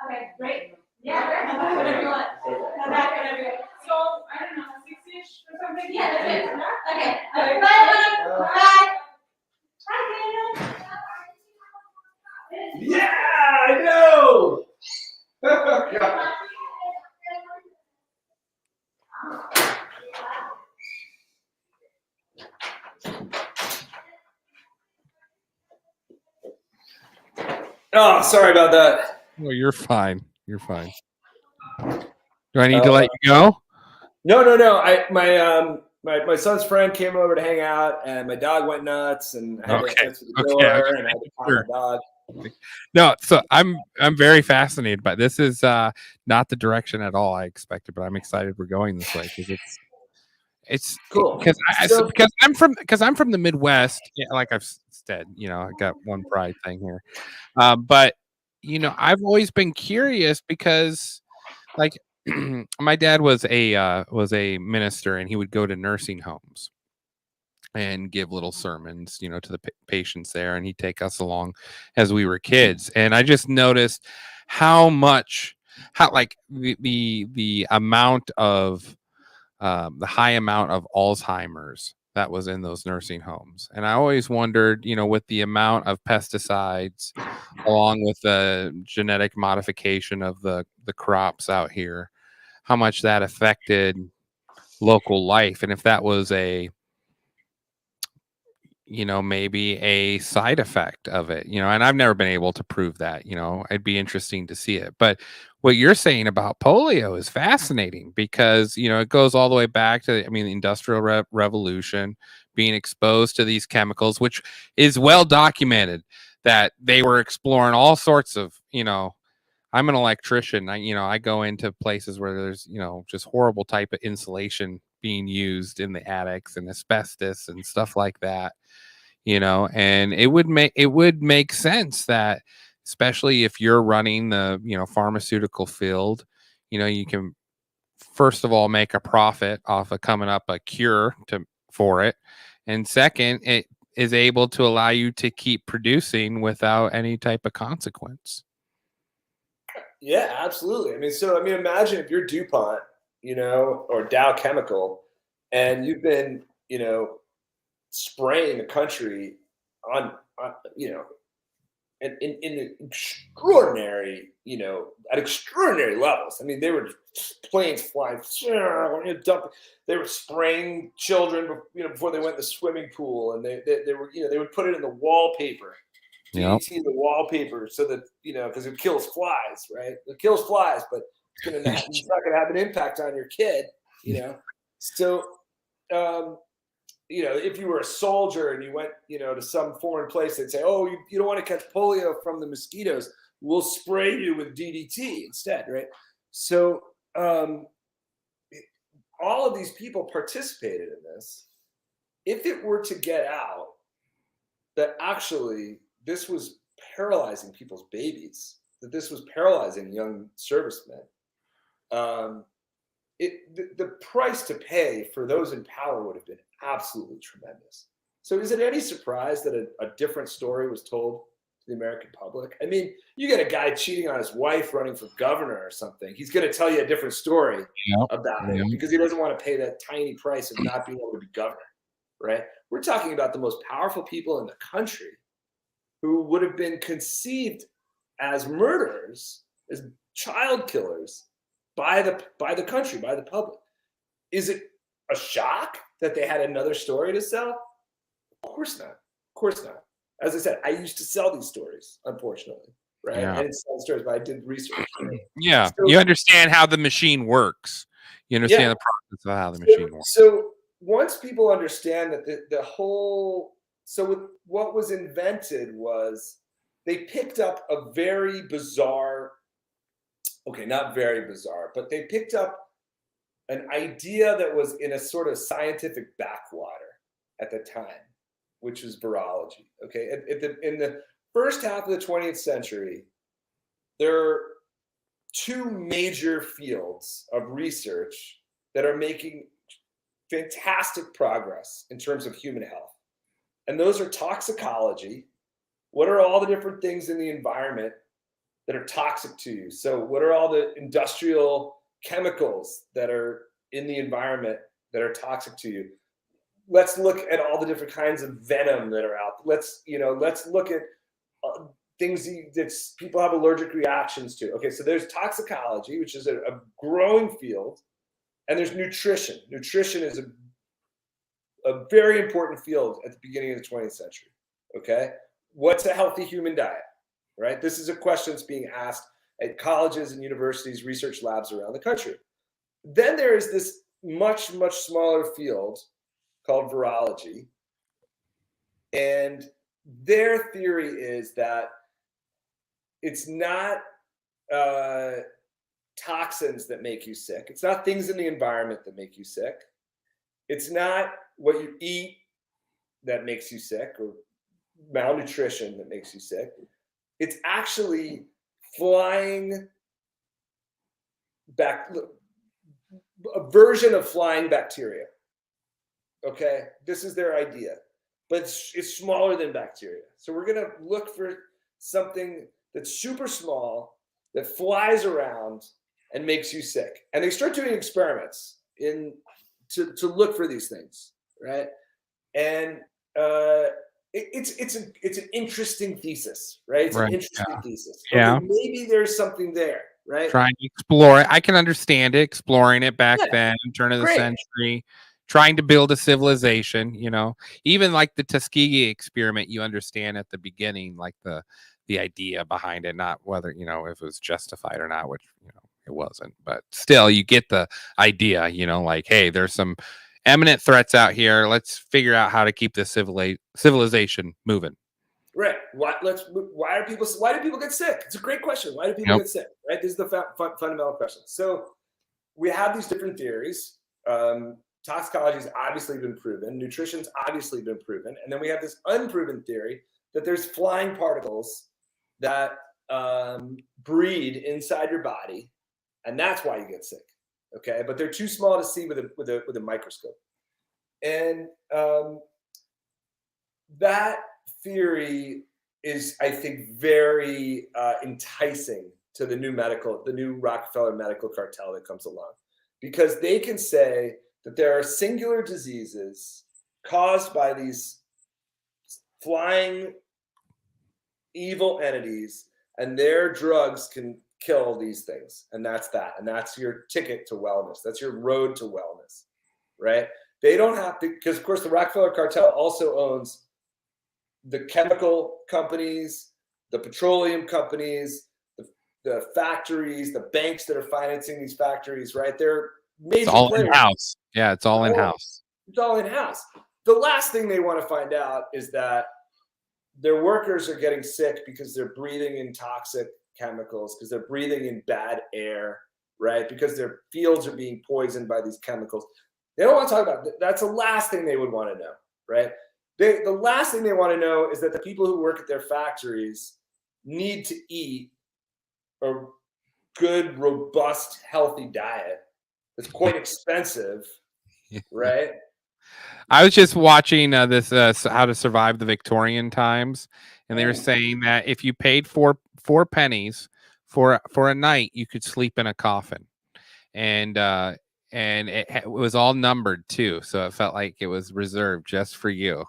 Okay, great. Yeah, whatever you want. Whatever you want. So I don't know, 6-ish or something. Yeah, that's it. Yeah? Okay. Okay. Bye. Bye. Hi, Daniel. Yeah, I know. God. Oh, sorry about that. Well, you're fine. Do I need to let you go? No. My son's friend came over to hang out, and my dog went nuts, and I had to answer the door, and I had to call my dog. No, so I'm very fascinated by this. Is not the direction at all I expected, but I'm excited we're going this way because it's Cool. Because I'm from the Midwest. Yeah, like I've said, I got one pride thing here, but I've always been curious because, like, my dad was a minister, and he would go to nursing homes and give little sermons, to the patients there, and he'd take us along as we were kids. And I just noticed how like the amount of the high amount of Alzheimer's that was in those nursing homes. And I always wondered, with the amount of pesticides along with the genetic modification of the crops out here, how much that affected local life. And if that was maybe a side effect of it, and I've never been able to prove that, it'd be interesting to see it. But what you're saying about polio is fascinating because, it goes all the way back to, the Industrial Revolution, being exposed to these chemicals, which is well documented that they were exploring all sorts of, I'm an electrician. I go into places where there's, just horrible type of insulation being used in the attics and asbestos and stuff like that, and it would make sense that, especially if you're running the, pharmaceutical field, you can first of all make a profit off of coming up a cure for it. And second, it is able to allow you to keep producing without any type of consequence. Yeah, absolutely. Imagine if you're DuPont, or Dow Chemical, and you've been, spraying the country on in extraordinary, at extraordinary levels. They were planes flying, they were spraying children, before they went in the swimming pool, and they were, they would put it in the wallpaper. DDT the wallpaper so that, because it kills flies, right? It kills flies, but it's not going to have an impact on your kid, So, if you were a soldier and you went, to some foreign place, they'd say, oh, you don't want to catch polio from the mosquitoes. We'll spray you with DDT instead, right? So all of these people participated in this. If it were to get out that actually this was paralyzing people's babies, that this was paralyzing young servicemen, the price to pay for those in power would have been absolutely tremendous. So is it any surprise that a different story was told to the American public? You get a guy cheating on his wife running for governor or something, he's going to tell you a different story about it because he doesn't want to pay that tiny price of not being able to be governor. right? We're talking about the most powerful people in the country who would have been conceived as murderers, as child killers by the country, by the public. Is it a shock that they had another story to sell? Of course not. Of course not. As I said, I used to sell these stories, unfortunately, right? Yeah. I didn't sell stories, but I did research. Right? Yeah. So, You understand how the machine works. You understand Yeah. the process of how the machine works. So once people understand that the whole, so what was invented was they picked up a very bizarre, okay, not very bizarre, but they picked up an idea that was in a sort of scientific backwater at the time, which was virology. Okay, in the first half of the 20th century, there are two major fields of research that are making fantastic progress in terms of human health. And those are toxicology. What are all the different things in the environment that are toxic to you? So what are all the industrial chemicals that are in the environment that are toxic to you? Let's look at all the different kinds of venom that are out. Let's look at things that people have allergic reactions to. Okay, so there's toxicology, which is a growing field, and there's nutrition. Nutrition is a very important field at the beginning of the 20th century. Okay, what's a healthy human diet? Right, this is a question that's being asked at colleges and universities, research labs around the country. Then there is this much, much smaller field called virology. And their theory is that it's not toxins that make you sick. It's not things in the environment that make you sick. It's not what you eat that makes you sick or malnutrition that makes you sick. It's actually flying back, a version of flying bacteria. Okay, this is their idea, but it's smaller than bacteria. So we're gonna look for something that's super small that flies around and makes you sick. And they start doing experiments to look for these things, right? And it's an interesting thesis, right? It's an interesting thesis. Okay, Yeah. maybe there's something there, right? Trying to explore it. I can understand it, exploring it back then, turn of the century, trying to build a civilization, even like the Tuskegee experiment, you understand at the beginning, like the idea behind it, not whether, if it was justified or not, which, it wasn't, but still you get the idea, like, hey, there's some imminent threats out here. Let's figure out how to keep this civilization moving. Right. Why do people get sick? It's a great question. Why do people get sick? Right. This is the fundamental question. So we have these different theories. Toxicology has obviously been proven. Nutrition's obviously been proven. And then we have this unproven theory that there's flying particles that breed inside your body, and that's why you get sick. Okay, but they're too small to see with a microscope. And that theory is, I think, very enticing to the new Rockefeller medical cartel that comes along, because they can say that there are singular diseases caused by these flying evil entities, and their drugs can kill these things. And that's your ticket to wellness. That's your road to wellness, right? They don't have to, because of course the Rockefeller cartel also owns the chemical companies, the petroleum companies, the factories, the banks that are financing these factories, right? They're major It's all players. in-house. Yeah, it's all in-house. It's all in-house. The last thing they want to find out is that their workers are getting sick because they're breathing in toxic chemicals, because they're breathing in bad air, right? Because their fields are being poisoned by these chemicals. They don't want to talk about that. That's the last thing they would want to know, right? The last thing they want to know is that the people who work at their factories need to eat a good, robust, healthy diet that's quite expensive, right? I was just watching this How to Survive the Victorian Times, and they were saying that if you paid four pennies for a night, you could sleep in a coffin, and and it was all numbered too, so it felt like it was reserved just for you.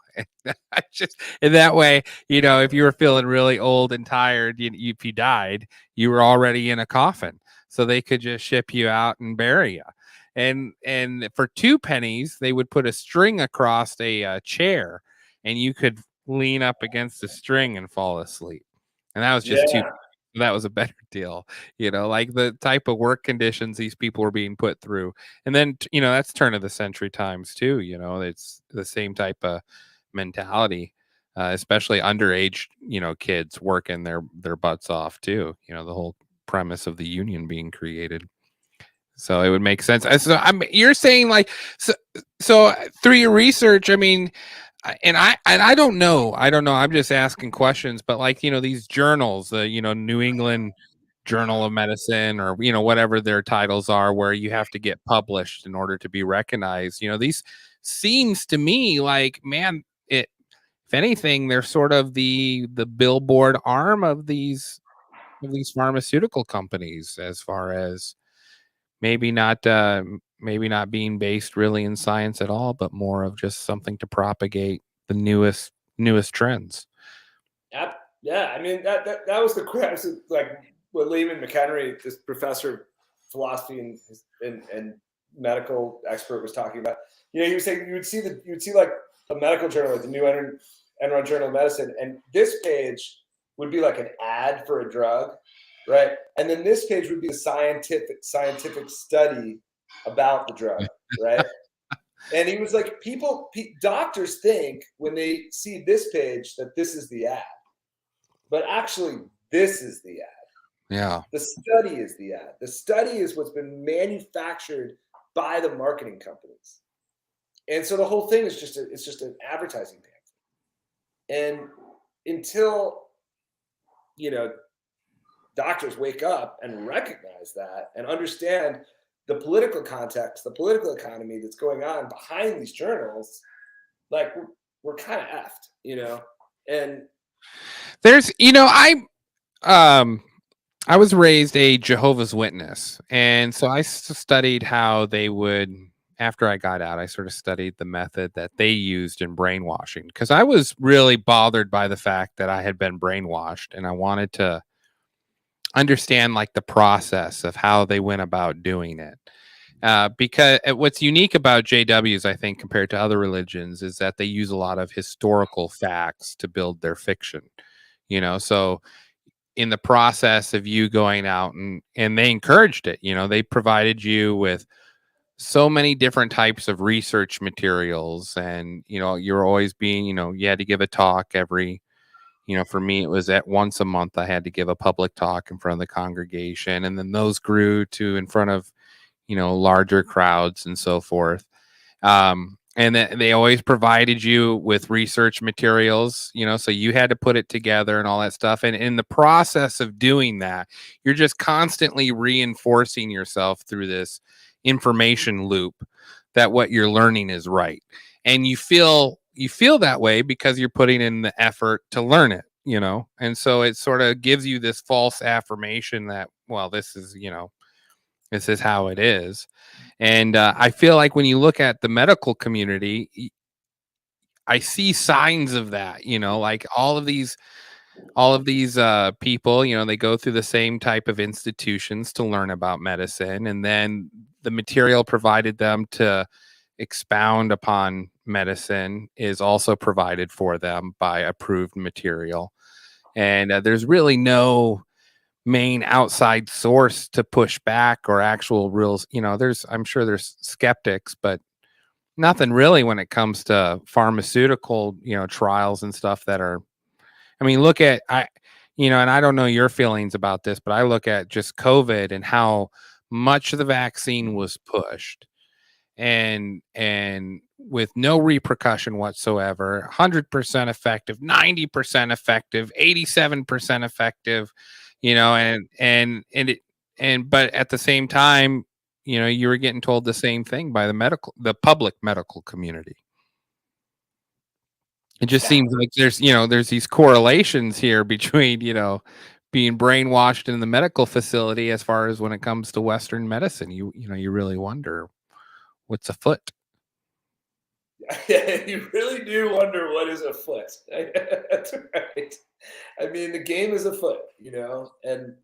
I just in that way, if you were feeling really old and tired, if you died, you were already in a coffin, so they could just ship you out and bury you. And for 2 pennies, they would put a string across a chair, and you could lean up against the string and fall asleep. And that was just Yeah. that was a better deal, like the type of work conditions these people were being put through. And then, that's turn of the century times too. It's the same type of mentality, especially underage, kids working their butts off too. The whole premise of the union being created. So it would make sense. So you're saying like, so through your research, I mean, and I don't know. I'm just asking questions, but like, these journals, New England Journal of Medicine, or, whatever their titles are, where you have to get published in order to be recognized. These seems to me like, man, if anything, they're sort of the billboard arm of these pharmaceutical companies, as far as maybe not being based really in science at all, but more of just something to propagate the newest trends. Yeah, I mean that was the question. Like what Lehman McHenry, this professor of philosophy and medical expert, was talking about. He was saying you would see like a medical journal, like the New England Journal of Medicine, and this page would be like an ad for a drug, right? And then this page would be a scientific study about the drug, right? And he was like, doctors think when they see this page that this is the ad, but actually this is the ad. Yeah. The study is the ad. The study is what's been manufactured by the marketing companies. And so the whole thing is just an advertising pamphlet. And until, doctors wake up and recognize that and understand the political context, the political economy that's going on behind these journals, like we're kind of effed, and there's, I was raised a Jehovah's Witness. And so I studied how they would, after I got out, I sort of studied the method that they used in brainwashing, because I was really bothered by the fact that I had been brainwashed, and I wanted to understand like the process of how they went about doing it. Because what's unique about JWs, I think, compared to other religions, is that they use a lot of historical facts to build their fiction. So in the process of you going out and they encouraged it, they provided you with so many different types of research materials, and you're always being, you had to give a talk every, for me it was at once a month I had to give a public talk in front of the congregation, and then those grew to in front of larger crowds and so forth. And they always provided you with research materials, so you had to put it together and all that stuff. And in the process of doing that, you're just constantly reinforcing yourself through this information loop that what you're learning is right. And you feel that way because you're putting in the effort to learn it, and so it sort of gives you this false affirmation that, well, this is how it is. And I feel like when you look at the medical community, I see signs of that, like all of these people, they go through the same type of institutions to learn about medicine. And then the material provided them to expound upon medicine is also provided for them by approved material. And there's really no main outside source to push back or actual rules. I'm sure there's skeptics, but nothing really when it comes to pharmaceutical, trials and stuff that are, look at, and I don't know your feelings about this, but I look at just COVID and how much of the vaccine was pushed and with no repercussion whatsoever, 100% effective, 90% effective, 87% effective, but at the same time, you were getting told the same thing by the public medical community. It just seems like there's these correlations here between, being brainwashed in the medical facility as far as when it comes to Western medicine. You really wonder What's afoot? You really do wonder what is afoot. That's right. I mean, the game is afoot, and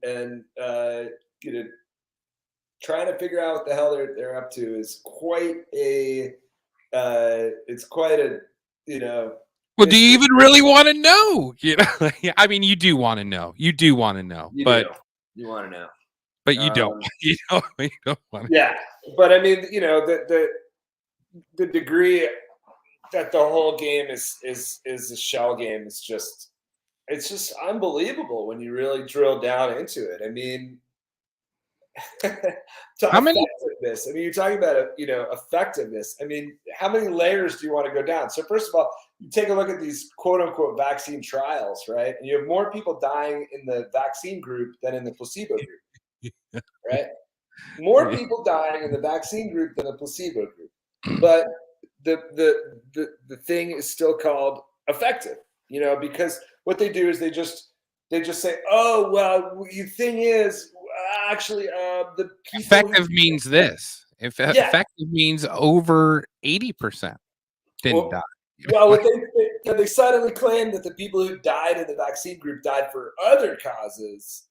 trying to figure out what the hell they're up to is quite a it's quite a Well, do you mystery. even really want to know? I mean, you do want to know. You do want to know, You but do. You want to know. but you don't. You don't want to. Yeah, but I mean, the degree that the whole game is a shell game is it's just unbelievable when you really drill down into it. I mean, to How many? effectiveness. I mean, you're talking about effectiveness. I mean, how many layers do you want to go down? So first of all, you take a look at these quote unquote vaccine trials, right? And you have more people dying in the vaccine group than in the placebo group, right? More people dying in the vaccine group than the placebo group, but the thing is still called effective, because what they do is they just say, oh well, the thing is actually the people Effective means this. Effective means over 80% didn't die. Well, what they suddenly claim that the people who died in the vaccine group died for other causes,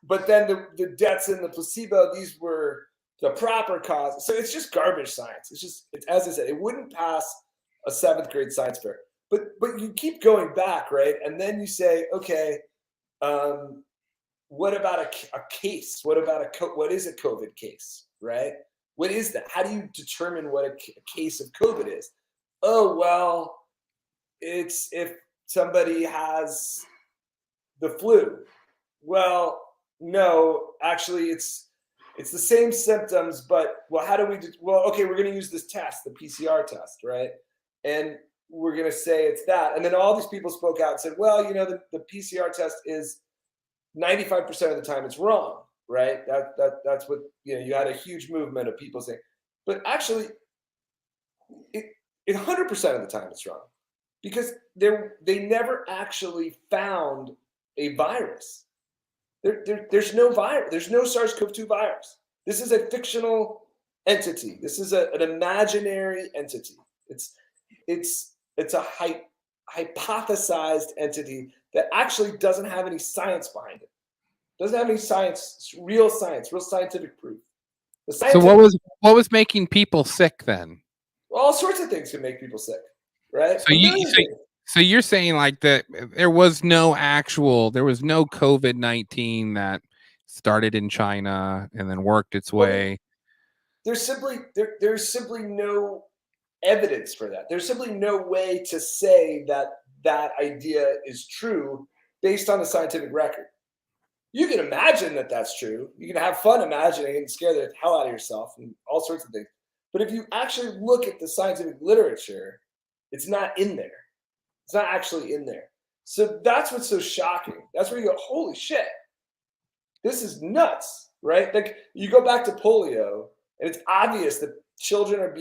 but then the deaths in the placebo, these were the proper causes. So it's just garbage science. It's as I said, it wouldn't pass a 7th grade science fair. But you keep going back, right? And then you say, okay, what about a case? What is a COVID case, right? What is that? How do you determine what a case of COVID is? Oh, well, it's if somebody has the flu. Well, no, actually, it's the same symptoms, but how do we okay, we're going to use this test, the PCR test, right? And we're going to say it's that. And then all these people spoke out and said, well, the PCR test is 95% of the time it's wrong, right? That's what, you had a huge movement of people saying, but actually, it 100% of the time it's wrong, because they never actually found a virus. There's no virus. There's no SARS-CoV-2 virus. This is a fictional entity. This is an imaginary entity. It's a hypothesized entity that actually doesn't have any science behind it. Doesn't have any science, real scientific proof. So what was making people sick then? All sorts of things can make people sick, right? So you're saying like that there was no COVID-19 that started in China and then worked its way. There's simply no evidence for that. There's simply no way to say that idea is true based on the scientific record. You can imagine that that's true. You can have fun imagining and scare the hell out of yourself and all sorts of things. But if you actually look at the scientific literature, it's not in there. It's not actually in there. So that's what's so shocking. That's where you go, holy shit, this is nuts, right? Like you go back to polio, and it's obvious that children are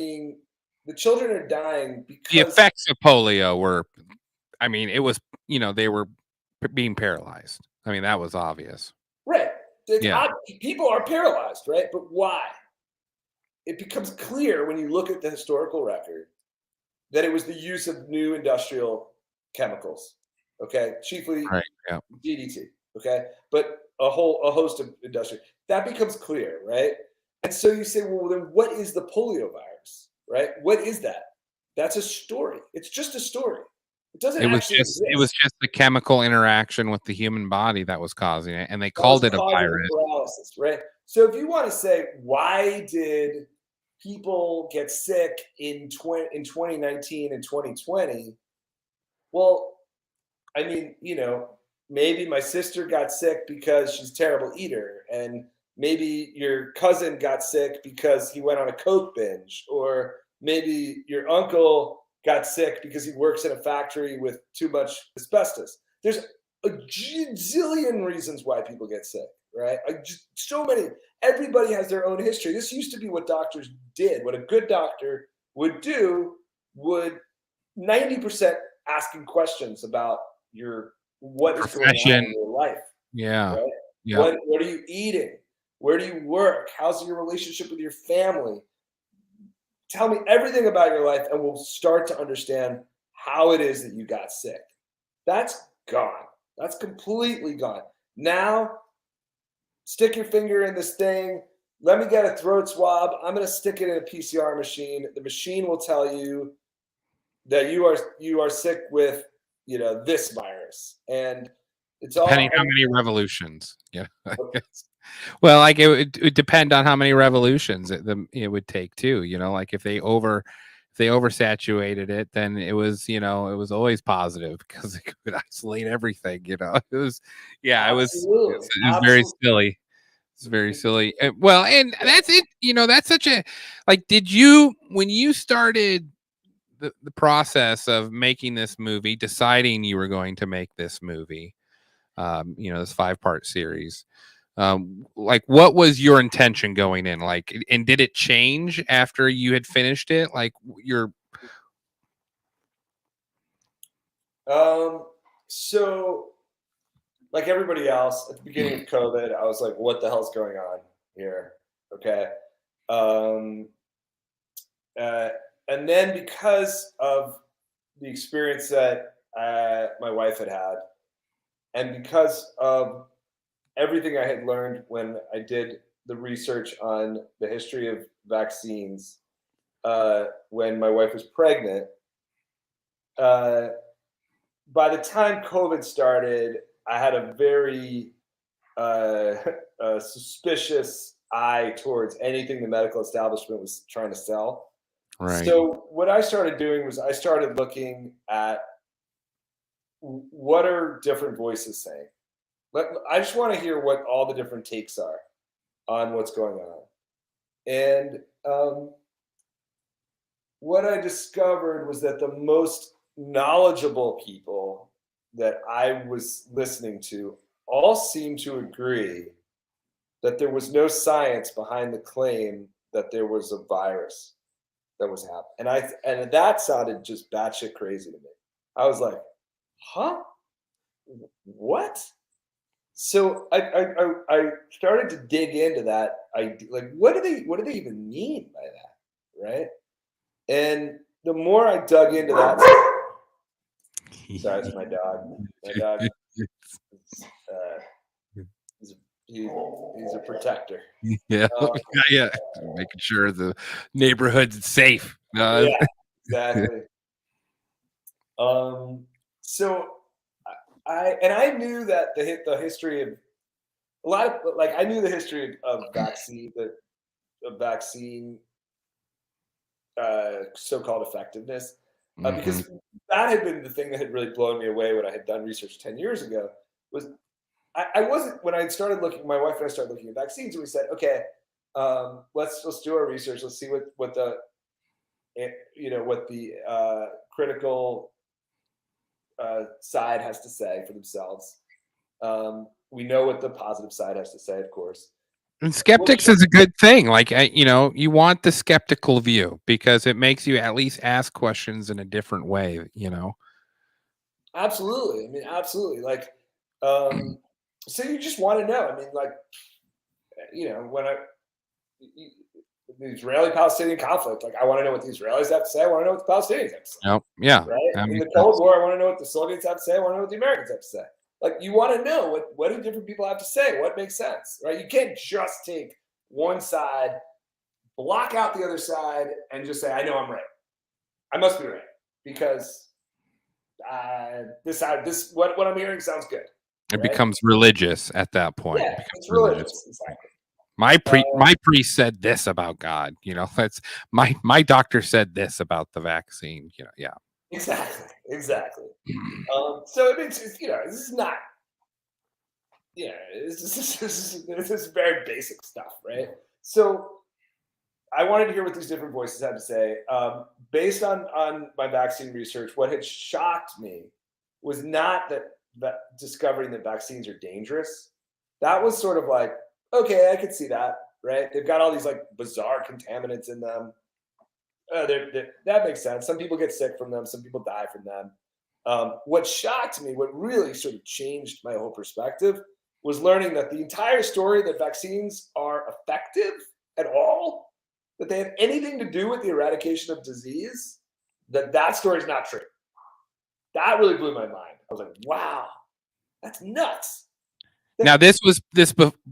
dying because the effects of polio were, I mean, it was, they were being paralyzed. I mean, that was obvious. Right. People are paralyzed, right? But why? It becomes clear when you look at the historical record that it was the use of new industrial chemicals, okay? Chiefly DDT, okay? But a host of industry. That becomes clear, right? And so you say, well, then what is the polio virus, right? What is that? That's a story. It's just a story. It doesn't exist. It was just the chemical interaction with the human body that was causing it, and they called it a virus. Paralysis, right? So if you want to say, why did people get sick in 2019 and 2020? Well, I mean, maybe my sister got sick because she's a terrible eater, and maybe your cousin got sick because he went on a Coke binge, or maybe your uncle got sick because he works in a factory with too much asbestos. There's a zillion reasons why people get sick, right? So many. Everybody has their own history. This used to be what doctors did. What a good doctor would do would 90% asking questions about what is going on in your life. Yeah. Right? Yeah. What are you eating? Where do you work? How's your relationship with your family? tell me everything about your life and we'll start to understand how it is that you got sick. That's gone. That's completely gone. Now, stick your finger in this thing. Let me get a throat swab. I'm going to stick it in a PCR machine. The machine will tell you that you are sick with, this virus. And it's Depending how many revolutions. Yeah. Well, like it would depend on how many revolutions it would take too. Like if they oversaturated it, then it was always positive because it could isolate everything. It was it was very silly. It's very silly. Well, and that's it. That's such a Did you when you started the process of making this movie, deciding you were going to make this movie, this 5-part series? What was your intention going in? And did it change after you had finished it? So like everybody else at the beginning of COVID, I was like, what the hell's going on here? Okay. And then because of the experience that my wife had had, and because of everything I had learned when I did the research on the history of vaccines, when my wife was pregnant, by the time COVID started, I had a very suspicious eye towards anything the medical establishment was trying to sell. Right. So what I started doing was I started looking at what are different voices saying. I just want to hear what all the different takes are on what's going on. And what I discovered was that the most knowledgeable people that I was listening to all seemed to agree that there was no science behind the claim that there was a virus that was happening. And that sounded just batshit crazy to me. I was like, huh? What? So I started to dig into that idea. Like, what do they even mean by that, right? And the more I dug into that, sorry, it's my dog. My dog, he's a protector. Yeah, yeah, making sure the neighborhood's safe. Yeah, exactly. So I knew that the history of a lot of I knew the history of vaccine so-called effectiveness because that had been the thing that had really blown me away when I had done research 10 years ago. Was I wasn't when I started looking. My wife and I started looking at vaccines, and we said, okay, let's do our research. Let's see what the critical side has to say for themselves. We know what the positive side has to say, of course. And skeptics is a good thing. You want the skeptical view because it makes you at least ask questions in a different way, Absolutely. I mean, absolutely. So you just want to know. I mean, when the Israeli-Palestinian conflict, I want to know what the Israelis have to say. I want to know what the Palestinians have to say. Yep. Yeah. Right? In the Cold War, I want to know what the Soviets have to say. I want to know what the Americans have to say. You want to know what do different people have to say? What makes sense, right? You can't just take one side, block out the other side, and just say, I know I'm right. I must be right because what I'm hearing sounds good. It right? becomes religious at that point. Yeah, it's religious. Exactly. My priest said this about God. That's my doctor said this about the vaccine. Yeah. Exactly. So this is not. This is very basic stuff, right? So I wanted to hear what these different voices had to say. Based on my vaccine research, what had shocked me was not that discovering that vaccines are dangerous. That was sort of like, okay, I could see that, right? They've got all these bizarre contaminants in them. That makes sense. Some people get sick from them. Some people die from them. What shocked me, what really sort of changed my whole perspective, was learning that the entire story that vaccines are effective at all that they have anything to do with the eradication of disease, that story's not true. That really blew my mind. I was like, wow, that's nuts. Now, this was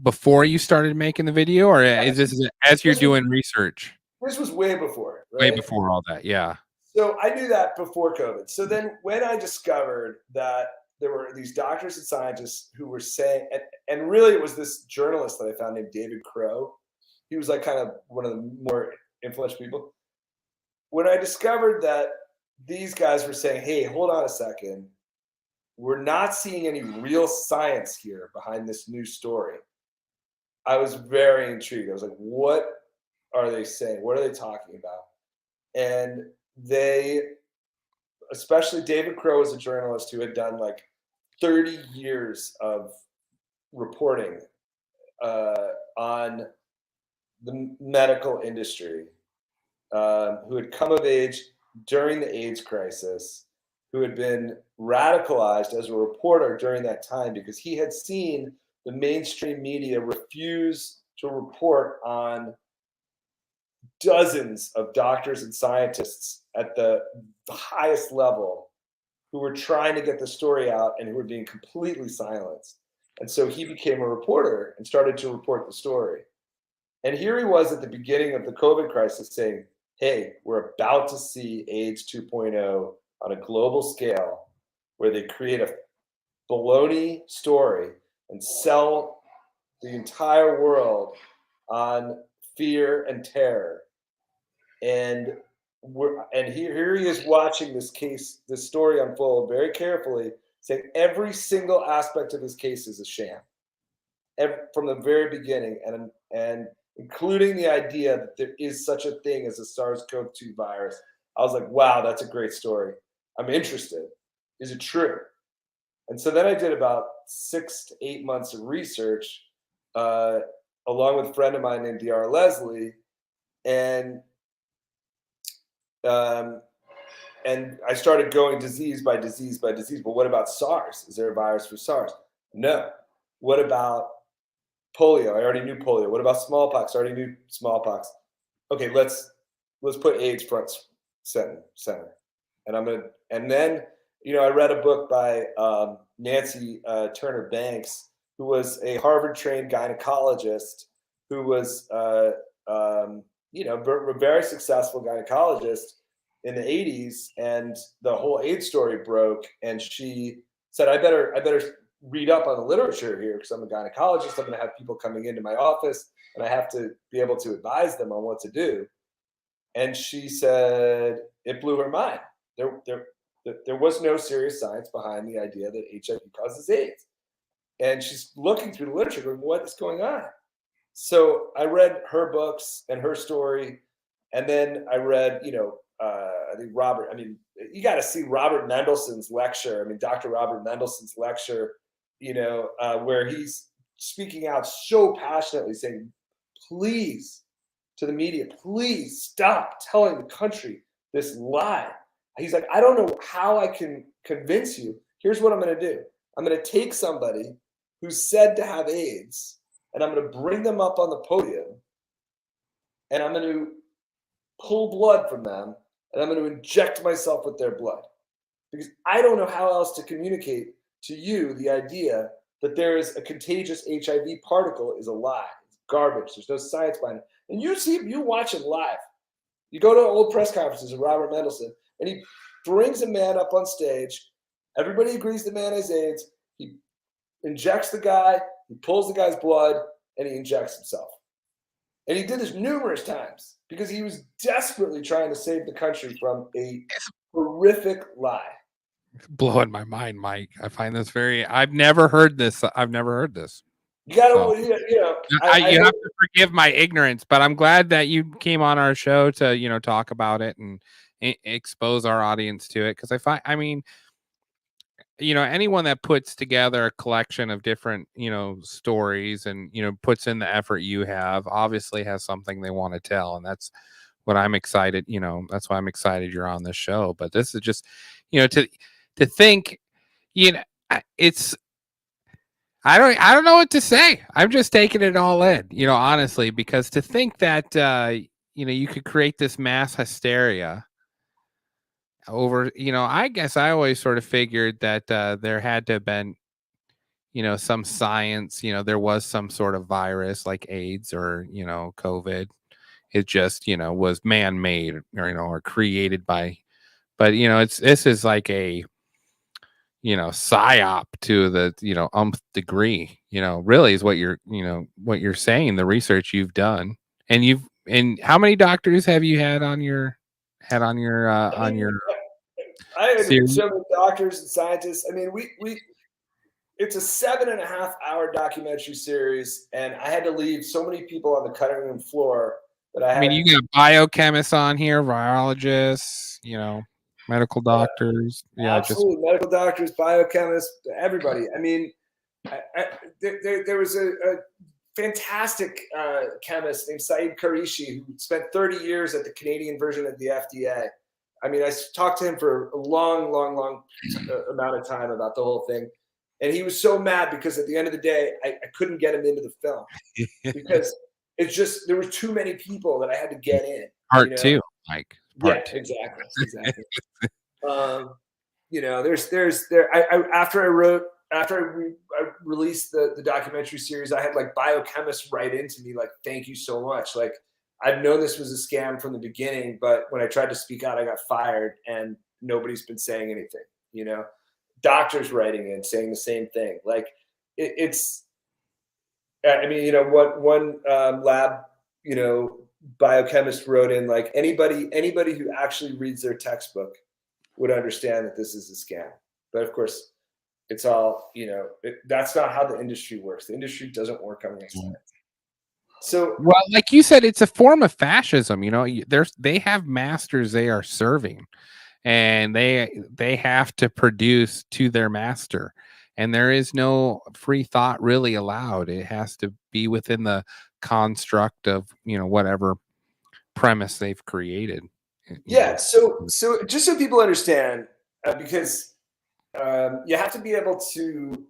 before you started making the video, or is this as you're doing research? This was way before, right? Way before all that, yeah. So I knew that before COVID. So then when I discovered that there were these doctors and scientists who were saying, and really it was this journalist that I found named David Crow. He was like kind of one of the more influential people. When I discovered that these guys were saying, hey, hold on a second, we're not seeing any real science here behind this new story, I was very intrigued. I was like, what are they saying? What are they talking about? And they, especially David Crow, was a journalist who had done like 30 years of reporting on the medical industry, who had come of age during the AIDS crisis, who had been radicalized as a reporter during that time because he had seen the mainstream media refuse to report on dozens of doctors and scientists at the highest level who were trying to get the story out and who were being completely silenced. And so he became a reporter and started to report the story. And here he was at the beginning of the COVID crisis saying, hey, we're about to see AIDS 2.0 on a global scale where they create a baloney story and sell the entire world on fear and terror. And here he is watching this story unfold very carefully, saying every single aspect of this case is a sham, from the very beginning, and including the idea that there is such a thing as a SARS-CoV-2 virus. I was like, wow, that's a great story. I'm interested. Is it true? And so then I did about 6 to 8 months of research, along with a friend of mine named Dr. Leslie, and I started going disease by disease by disease. But what about SARS? Is there a virus for SARS? No. What about polio? I already knew polio. What about smallpox? I already knew smallpox. Okay, let's put AIDS front center. And then I read a book by Nancy Turner Banks, who was a Harvard-trained gynecologist, who was a very successful gynecologist in the 80s, and the whole AIDS story broke, and she said, I better read up on the literature here because I'm a gynecologist. I'm going to have people coming into my office, and I have to be able to advise them on what to do. And she said it blew her mind. There was no serious science behind the idea that HIV causes AIDS. And she's looking through the literature going, what is going on? So I read her books and her story. And then I read, I think you got to see Robert Mendelssohn's lecture. Dr. Robert Mendelssohn's lecture, where he's speaking out so passionately saying, please, to the media, please stop telling the country this lie. He's like, I don't know how I can convince you. Here's what I'm going to do. I'm going to take somebody who's said to have AIDS, and I'm going to bring them up on the podium, and I'm going to pull blood from them, and I'm going to inject myself with their blood. Because I don't know how else to communicate to you the idea that there is a contagious HIV particle is a lie. It's garbage. There's no science behind it. And you watch it live. You go to old press conferences of Robert Mendelssohn, and he brings a man up on stage. Everybody agrees the man has AIDS. He injects the guy, he pulls the guy's blood, and he injects himself. And he did this numerous times because he was desperately trying to save the country from a horrific lie. Blowing my mind, Mike. I find this I've never heard this. You gotta, So, you have to forgive my ignorance, but I'm glad that you came on our show to, talk about it and expose our audience to it. Because anyone that puts together a collection of different, stories and, puts in the effort you have, obviously has something they want to tell. And that's what I'm excited, that's why I'm excited you're on this show. But this is just, to think, it's, I don't know what to say. I'm just taking it all in, honestly, because to think that, you could create this mass hysteria over, I guess I always sort of figured that there had to have been, some science, there was some sort of virus like AIDS or, COVID. It just, was man-made or, or created by, but, this is like a, psyop to the, umpth degree, really is what you're saying, the research you've done. And how many doctors have you had on your I had series? so many doctors and scientists. I mean, it's a 7.5-hour documentary series, and I had to leave so many people on the cutting room floor that I had. You got biochemists on here, virologists, medical doctors. Yeah, absolutely, medical doctors, biochemists, everybody. I mean, there was a fantastic chemist named Saeed Qureshi who spent 30 years at the Canadian version of the FDA. I mean, I talked to him for a long amount of time about the whole thing. And he was so mad because at the end of the day, I couldn't get him into the film because it's just, there were too many people that I had to get in. Part two, Mike. Part two. Exactly. After I released the documentary series, I had like biochemists write into me like, thank you so much. Like, I've known this was a scam from the beginning, but when I tried to speak out, I got fired and nobody's been saying anything, doctors writing in saying the same thing. Like one lab, biochemist wrote in like anybody who actually reads their textbook would understand that this is a scam. But of course, it's all, that's not how the industry works. The industry doesn't work on this. So, well, like you said, it's a form of fascism. They have masters they are serving, and they have to produce to their master, and there is no free thought really allowed. It has to be within the construct of whatever premise they've created. Yeah. So just so people understand, because you have to be able to,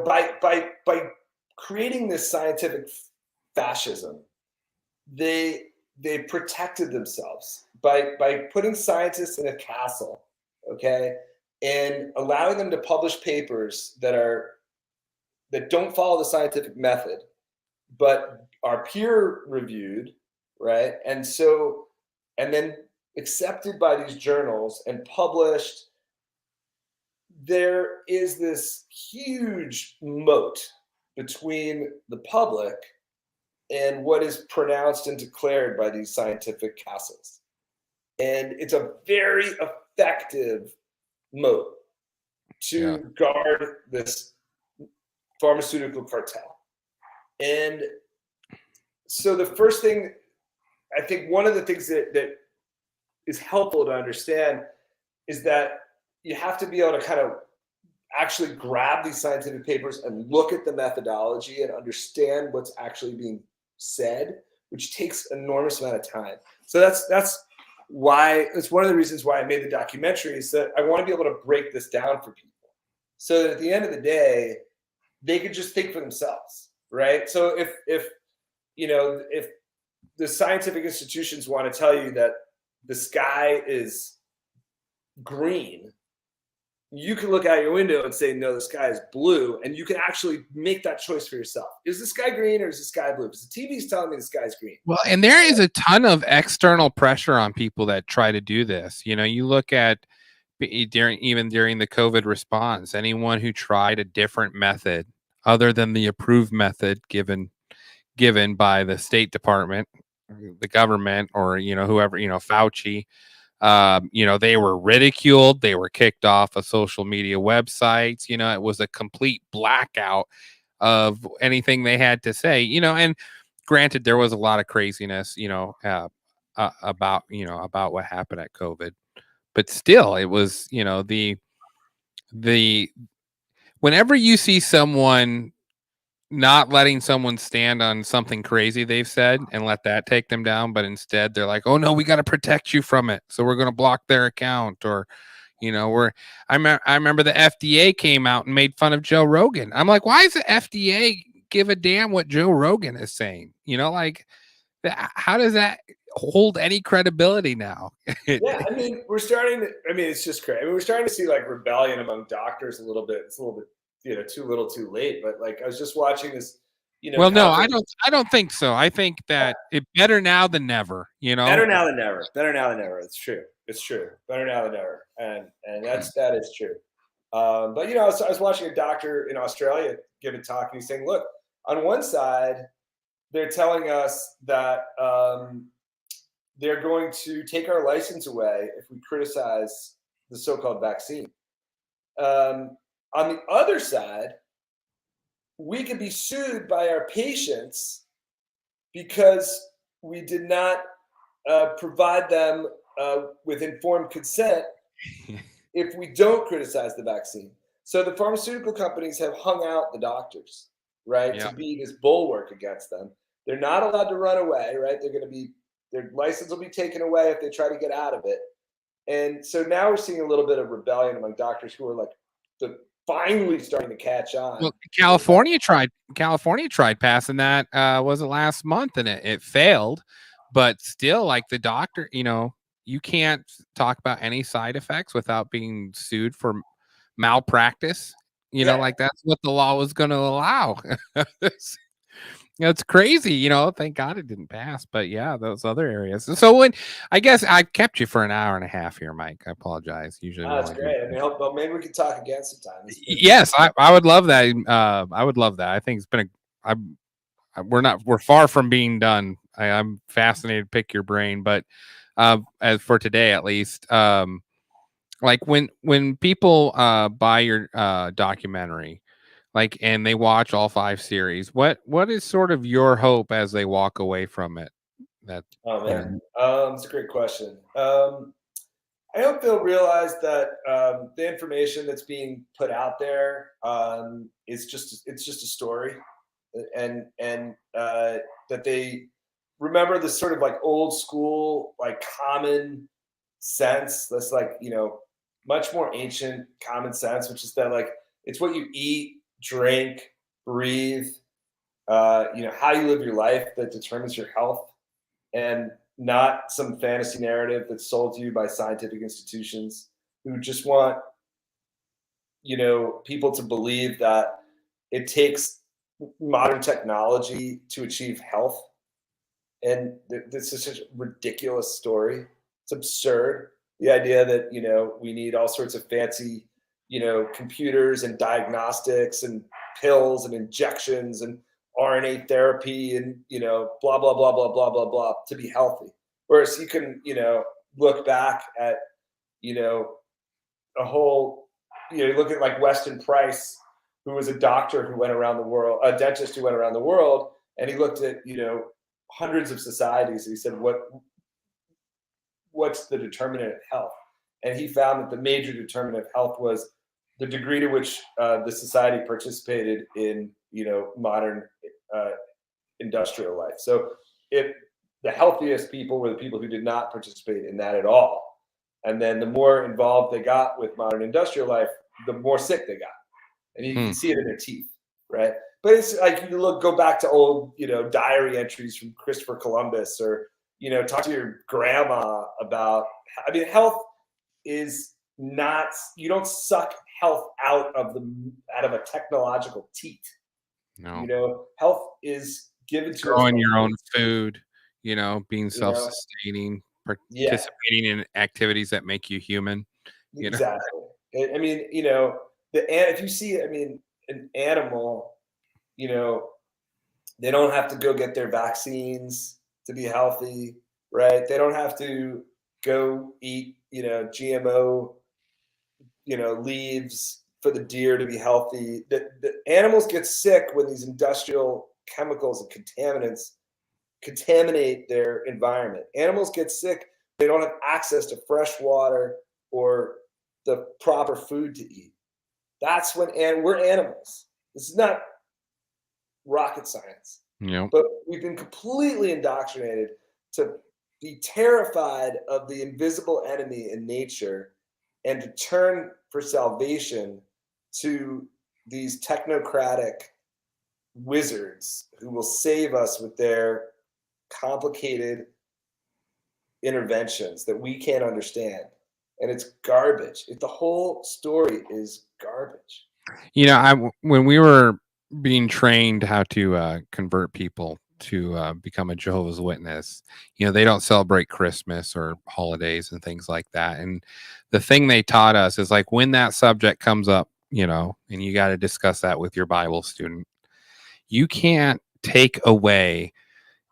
by creating this scientific fascism, they protected themselves by putting scientists in a castle, okay, and allowing them to publish papers that don't follow the scientific method, but are peer reviewed, right? And then accepted by these journals and published. There is this huge moat between the public and what is pronounced and declared by these scientific castles. And it's a very effective moat to guard this pharmaceutical cartel. And so the first thing, I think one of the things that is helpful to understand is that you have to be able to kind of actually grab these scientific papers and look at the methodology and understand what's actually being said, which takes an enormous amount of time. So that's why, it's one of the reasons why I made the documentary, is that I want to be able to break this down for people so that at the end of the day, they could just think for themselves, right? So if the scientific institutions want to tell you that the sky is green, you can look out your window and say, no, the sky is blue. And you can actually make that choice for yourself. Is the sky green or is the sky blue? Because the TV is telling me the sky's green. Well, and there is a ton of external pressure on people that try to do this. You look at during the COVID response, anyone who tried a different method other than the approved method given by the State Department, the government, or, whoever, Fauci, they were ridiculed. They were kicked off of social media websites. It was a complete blackout of anything they had to say, and granted, there was a lot of craziness, about what happened at COVID, but still it was, whenever you see someone not letting someone stand on something crazy they've said and let that take them down, but instead they're like, oh no, we got to protect you from it, so we're going to block their account. Or I remember the FDA came out and made fun of Joe Rogan. I'm like, why does the FDA give a damn what Joe Rogan is saying? How does that hold any credibility now? Yeah, I mean, we're starting to, I mean, it's just crazy. I mean, we're starting to see like rebellion among doctors a little bit. It's a little bit, too little too late. But like, I was just watching this, Well, no, conference. I don't think so. I think that it better now than never, you know? Better now than never. Better now than never. It's true. It's true. Better now than never. And that is true. But I was watching a doctor in Australia give a talk, and he's saying, look, on one side, they're telling us that they're going to take our license away if we criticize the so-called vaccine. On the other side, we could be sued by our patients because we did not provide them with informed consent if we don't criticize the vaccine. So the pharmaceutical companies have hung out the doctors, right, Yeah. to be this bulwark against them. They're not allowed to run away, right? Their license will be taken away if they try to get out of it. And so now we're seeing a little bit of rebellion among doctors who are like finally starting to catch on. Well, California tried passing that, was it last month, and it failed. But still, like the doctor, you can't talk about any side effects without being sued for malpractice. Like that's what the law was going to allow. It's crazy, thank God it didn't pass. But yeah, those other areas. So I guess I kept you for an hour and a half here, Mike. I apologize. Usually, that's great. I mean, well, maybe we could talk again sometime. Yes, I would love that. I would love that. I think it's been we're far from being done. I'm fascinated to pick your brain, but as for today, at least, like when people buy your documentary, like, and they watch all 5 series, what is sort of your hope as they walk away from it? Oh man, it's a great question. I hope they'll realize that the information that's being put out there is just a story, and that they remember this sort of like old school, like common sense. That's like much more ancient common sense, which is that like it's what you eat, drink, breathe, how you live your life that determines your health, and not some fantasy narrative that's sold to you by scientific institutions who just want people to believe that it takes modern technology to achieve health. And this is such a ridiculous story. It's absurd. The idea that we need all sorts of fancy computers and diagnostics and pills and injections and RNA therapy and blah blah blah blah blah blah blah to be healthy. Whereas you can look back at a whole you look at like Weston Price, who was a doctor who went around the world, a dentist who went around the world, and he looked at hundreds of societies, and he said what's the determinant of health, and he found that the major determinant of health was the degree to which the society participated in modern industrial life. So if the healthiest people were the people who did not participate in that at all, and then the more involved they got with modern industrial life, the more sick they got, and you can see it in their teeth, right? But it's like you go back to old diary entries from Christopher Columbus, or talk to your grandma about. I mean, health is not, you don't suck health out of a technological teat. No. Health is given to growing your own food, being self-sustaining, participating in activities that make you human. Exactly. I mean, if you see, I mean, an animal, they don't have to go get their vaccines to be healthy, right? They don't have to go eat, GMO, leaves for the deer to be healthy. The animals get sick when these industrial chemicals and contaminants contaminate their environment. Animals get sick. They don't have access to fresh water or the proper food to eat. That's when, and we're animals. This is not rocket science. But we've been completely indoctrinated to be terrified of the invisible enemy in nature and to turn for salvation to these technocratic wizards who will save us with their complicated interventions that we can't understand, and it's garbage. The whole story is garbage. You know, when we were being trained how to convert people to become a Jehovah's Witness, you know, they don't celebrate Christmas or holidays and things like that. And the thing they taught us is like when that subject comes up, you know, and you got to discuss that with your Bible student, you can't take away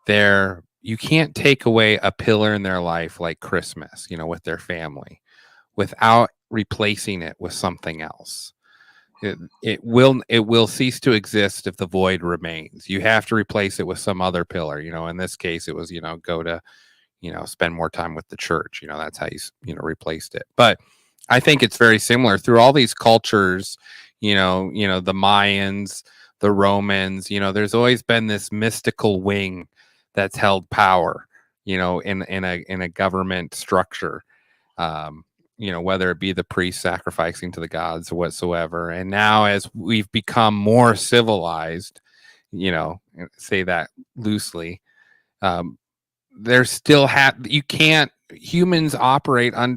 you can't take away a pillar in their life like Christmas, you know, with their family without replacing it with something else. It will cease to exist if the void remains. You have to replace it with some other pillar. You know, in this case, it was, you know, go to, you know, spend more time with the church. You know, that's how you know, replaced it. But I think it's very similar through all these cultures. You know, the Mayans, the Romans. You know, there's always been this mystical wing that's held power. You know, in a government structure. You know, whether it be the priest sacrificing to the gods or whatsoever. And now as we've become more civilized, you know, say that loosely, there's still humans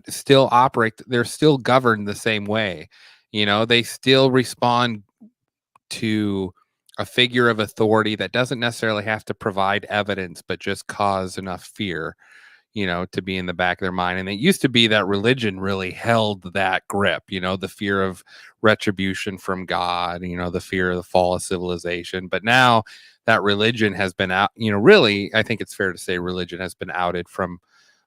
still operate, they're still governed the same way. You know, they still respond to a figure of authority that doesn't necessarily have to provide evidence, but just cause enough fear, you know, to be in the back of their mind. And it used to be that religion really held that grip, you know, the fear of retribution from God, you know, the fear of the fall of civilization. But now that religion has been out, you know, really, I think it's fair to say religion has been outed from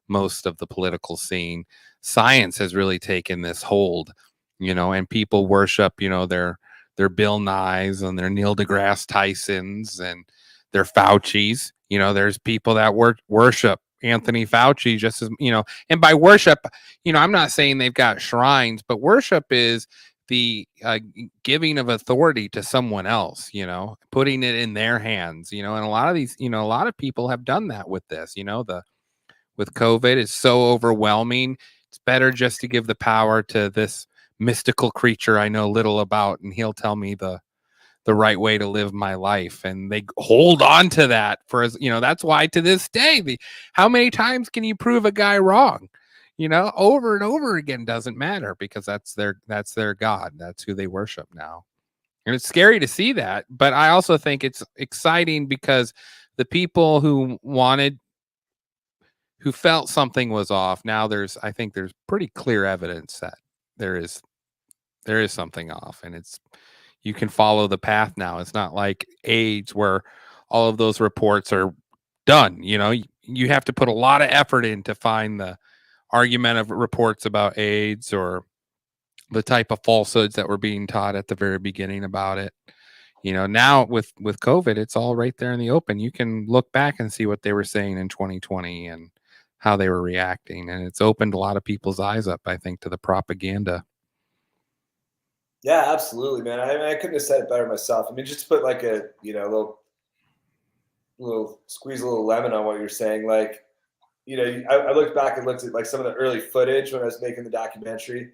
most of the political scene. Science has really taken this hold, you know, and people worship, you know, their Bill Nyes and their Neil deGrasse Tysons and their Faucis. You know, there's people that worship Anthony Fauci just as, you know, and by worship, you know, I'm not saying they've got shrines, but worship is the giving of authority to someone else, you know, putting it in their hands, you know, and a lot of these, you know, a lot of people have done that with this, you know, with COVID, it's so overwhelming. It's better just to give the power to this mystical creature I know little about, and he'll tell me the right way to live my life. And they hold on to that for, as you know, that's why to this day, how many times can you prove a guy wrong? You know, over and over again, doesn't matter, because that's their God. That's who they worship now. And it's scary to see that. But I also think it's exciting because the people who felt something was off, now I think there's pretty clear evidence that there is something off, and you can follow the path now. It's not like AIDS where all of those reports are done. You know, you have to put a lot of effort in to find the argumentative reports about AIDS or the type of falsehoods that were being taught at the very beginning about it. You know, now with COVID, it's all right there in the open. You can look back and see what they were saying in 2020 and how they were reacting. And it's opened a lot of people's eyes up, I think, to the propaganda. Yeah, absolutely, man. I couldn't have said it better myself. I mean, just to put like a, you know, little squeeze a little lemon on what you're saying. Like, you know, I looked back and looked at like some of the early footage when I was making the documentary.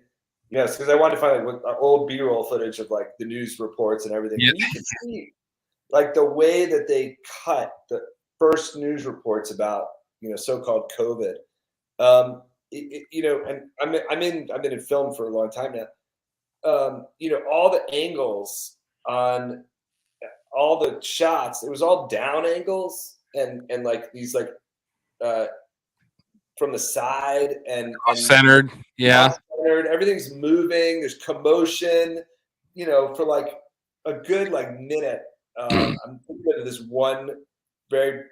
Yes, because I wanted to find like old B-roll footage of like the news reports and everything. Yeah. And you can see like the way that they cut the first news reports about, you know, so-called COVID. You know, and I've been in film for a long time now. You know, all the angles on all the shots, it was all down angles and like these like from the side and Centered. Yeah. centered. Everything's moving. There's commotion, you know, for like a good like minute. I'm thinking of this one very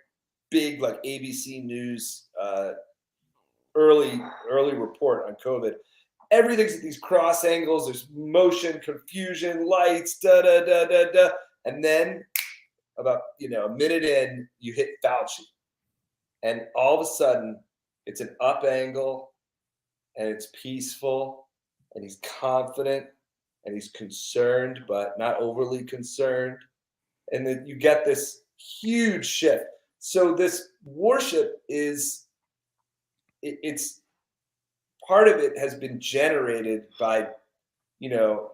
big like ABC News early report on COVID. Everything's at these cross angles. There's motion, confusion, lights, da da da da da, and then about, you know, a minute in, you hit Fauci, and all of a sudden, it's an up angle, and it's peaceful, and he's confident, and he's concerned, but not overly concerned, and then you get this huge shift. So this worship it's part of it has been generated by, you know,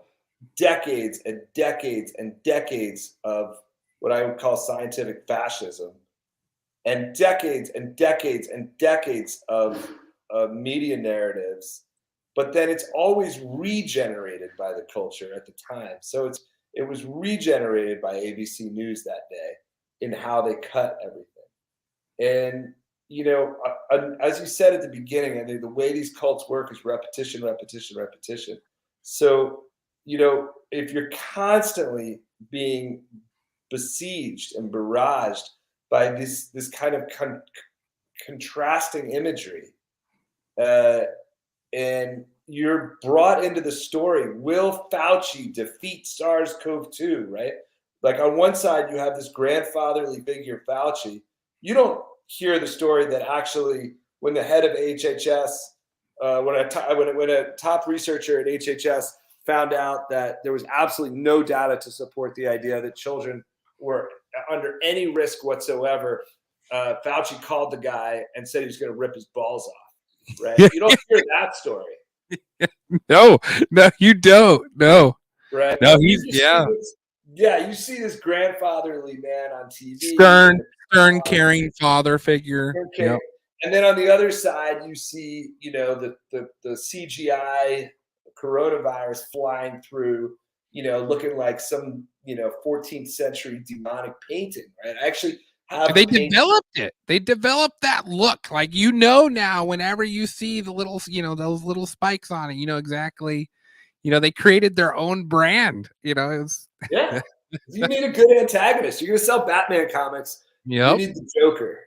decades and decades and decades of what I would call scientific fascism, and decades and decades and decades of media narratives, but then it's always regenerated by the culture at the time. So it was regenerated by ABC News that day in how they cut everything. And as you said at the beginning, I think the way these cults work is repetition, repetition, repetition. So, if you're constantly being besieged and barraged by this kind of contrasting imagery, and you're brought into the story, will Fauci defeat SARS-CoV-2, right? Like on one side, you have this grandfatherly figure, Fauci. You don't hear the story that actually when the head of HHS, when a top researcher at HHS found out that there was absolutely no data to support the idea that children were under any risk whatsoever, Fauci called the guy and said he was going to rip his balls off, right? You don't hear that story. No, you don't. No. Right. No, you see this grandfatherly man on TV. Stern, caring father figure. Okay. Yep. And then on the other side, you see, the CGI coronavirus flying through, looking like some, 14th century demonic painting, right? I actually have developed it. They developed that look. Like, now, whenever you see the little, those little spikes on it, exactly, they created their own brand, Yeah. You need a good antagonist. You're going to sell Batman comics. Yep. You need the Joker,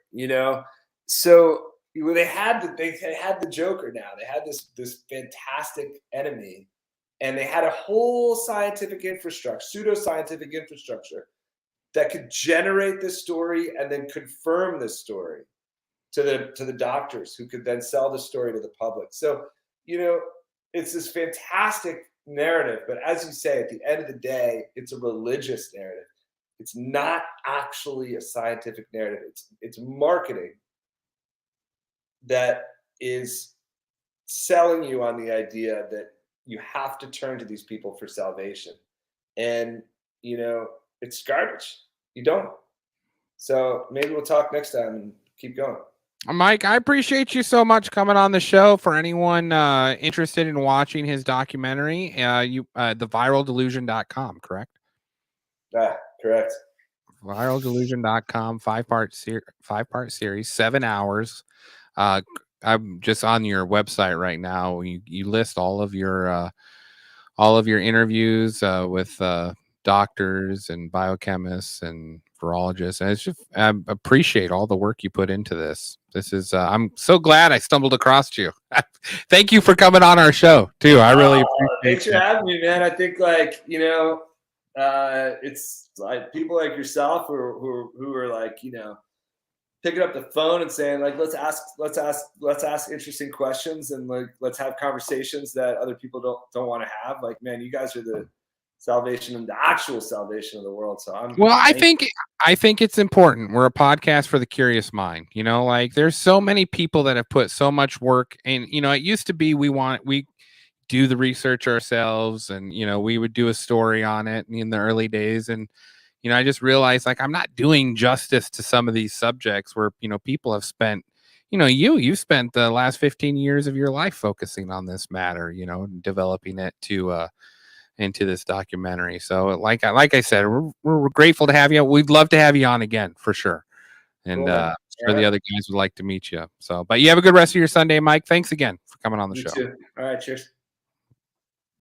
So they had the Joker now. They had this fantastic enemy, and they had a whole scientific infrastructure, pseudo-scientific infrastructure that could generate this story and then confirm this story to the doctors, who could then sell the story to the public. So, it's this fantastic narrative, but as you say, at the end of the day, it's a religious narrative. It's not actually a scientific narrative. It's marketing that is selling you on the idea that you have to turn to these people for salvation. And, it's garbage. You don't. So maybe we'll talk next time and keep going. Mike, I appreciate you so much coming on the show. For anyone interested in watching his documentary, theviraldelusion.com, correct? Correct. Viraldelusion.com, five-part series, 7 hours. I'm just on your website right now. You list all of your interviews with doctors and biochemists and virologists, and it's just, I appreciate all the work you put into this. This is I'm so glad I stumbled across you. Thank you for coming on our show too. I really appreciate thanks for having me, man. I think it's like people like yourself who are like, picking up the phone and saying, like, let's ask interesting questions, and like let's have conversations that other people don't want to have. Like, man, you guys are the salvation and the actual salvation of the world. So I think it's important. We're a podcast for the curious mind. Like, there's so many people that have put so much work, and it used to be we do the research ourselves, and we would do a story on it in the early days, and I just realized, like, I'm not doing justice to some of these subjects where people have spent you've spent the last 15 years of your life focusing on this matter, developing it to into this documentary. So like I said, we're grateful to have you. We'd love to have you on again for sure. And cool. Sure, the other guys would like to meet you. So, but you have a good rest of your Sunday, Mike. Thanks again for coming on the show. Too. All right, cheers.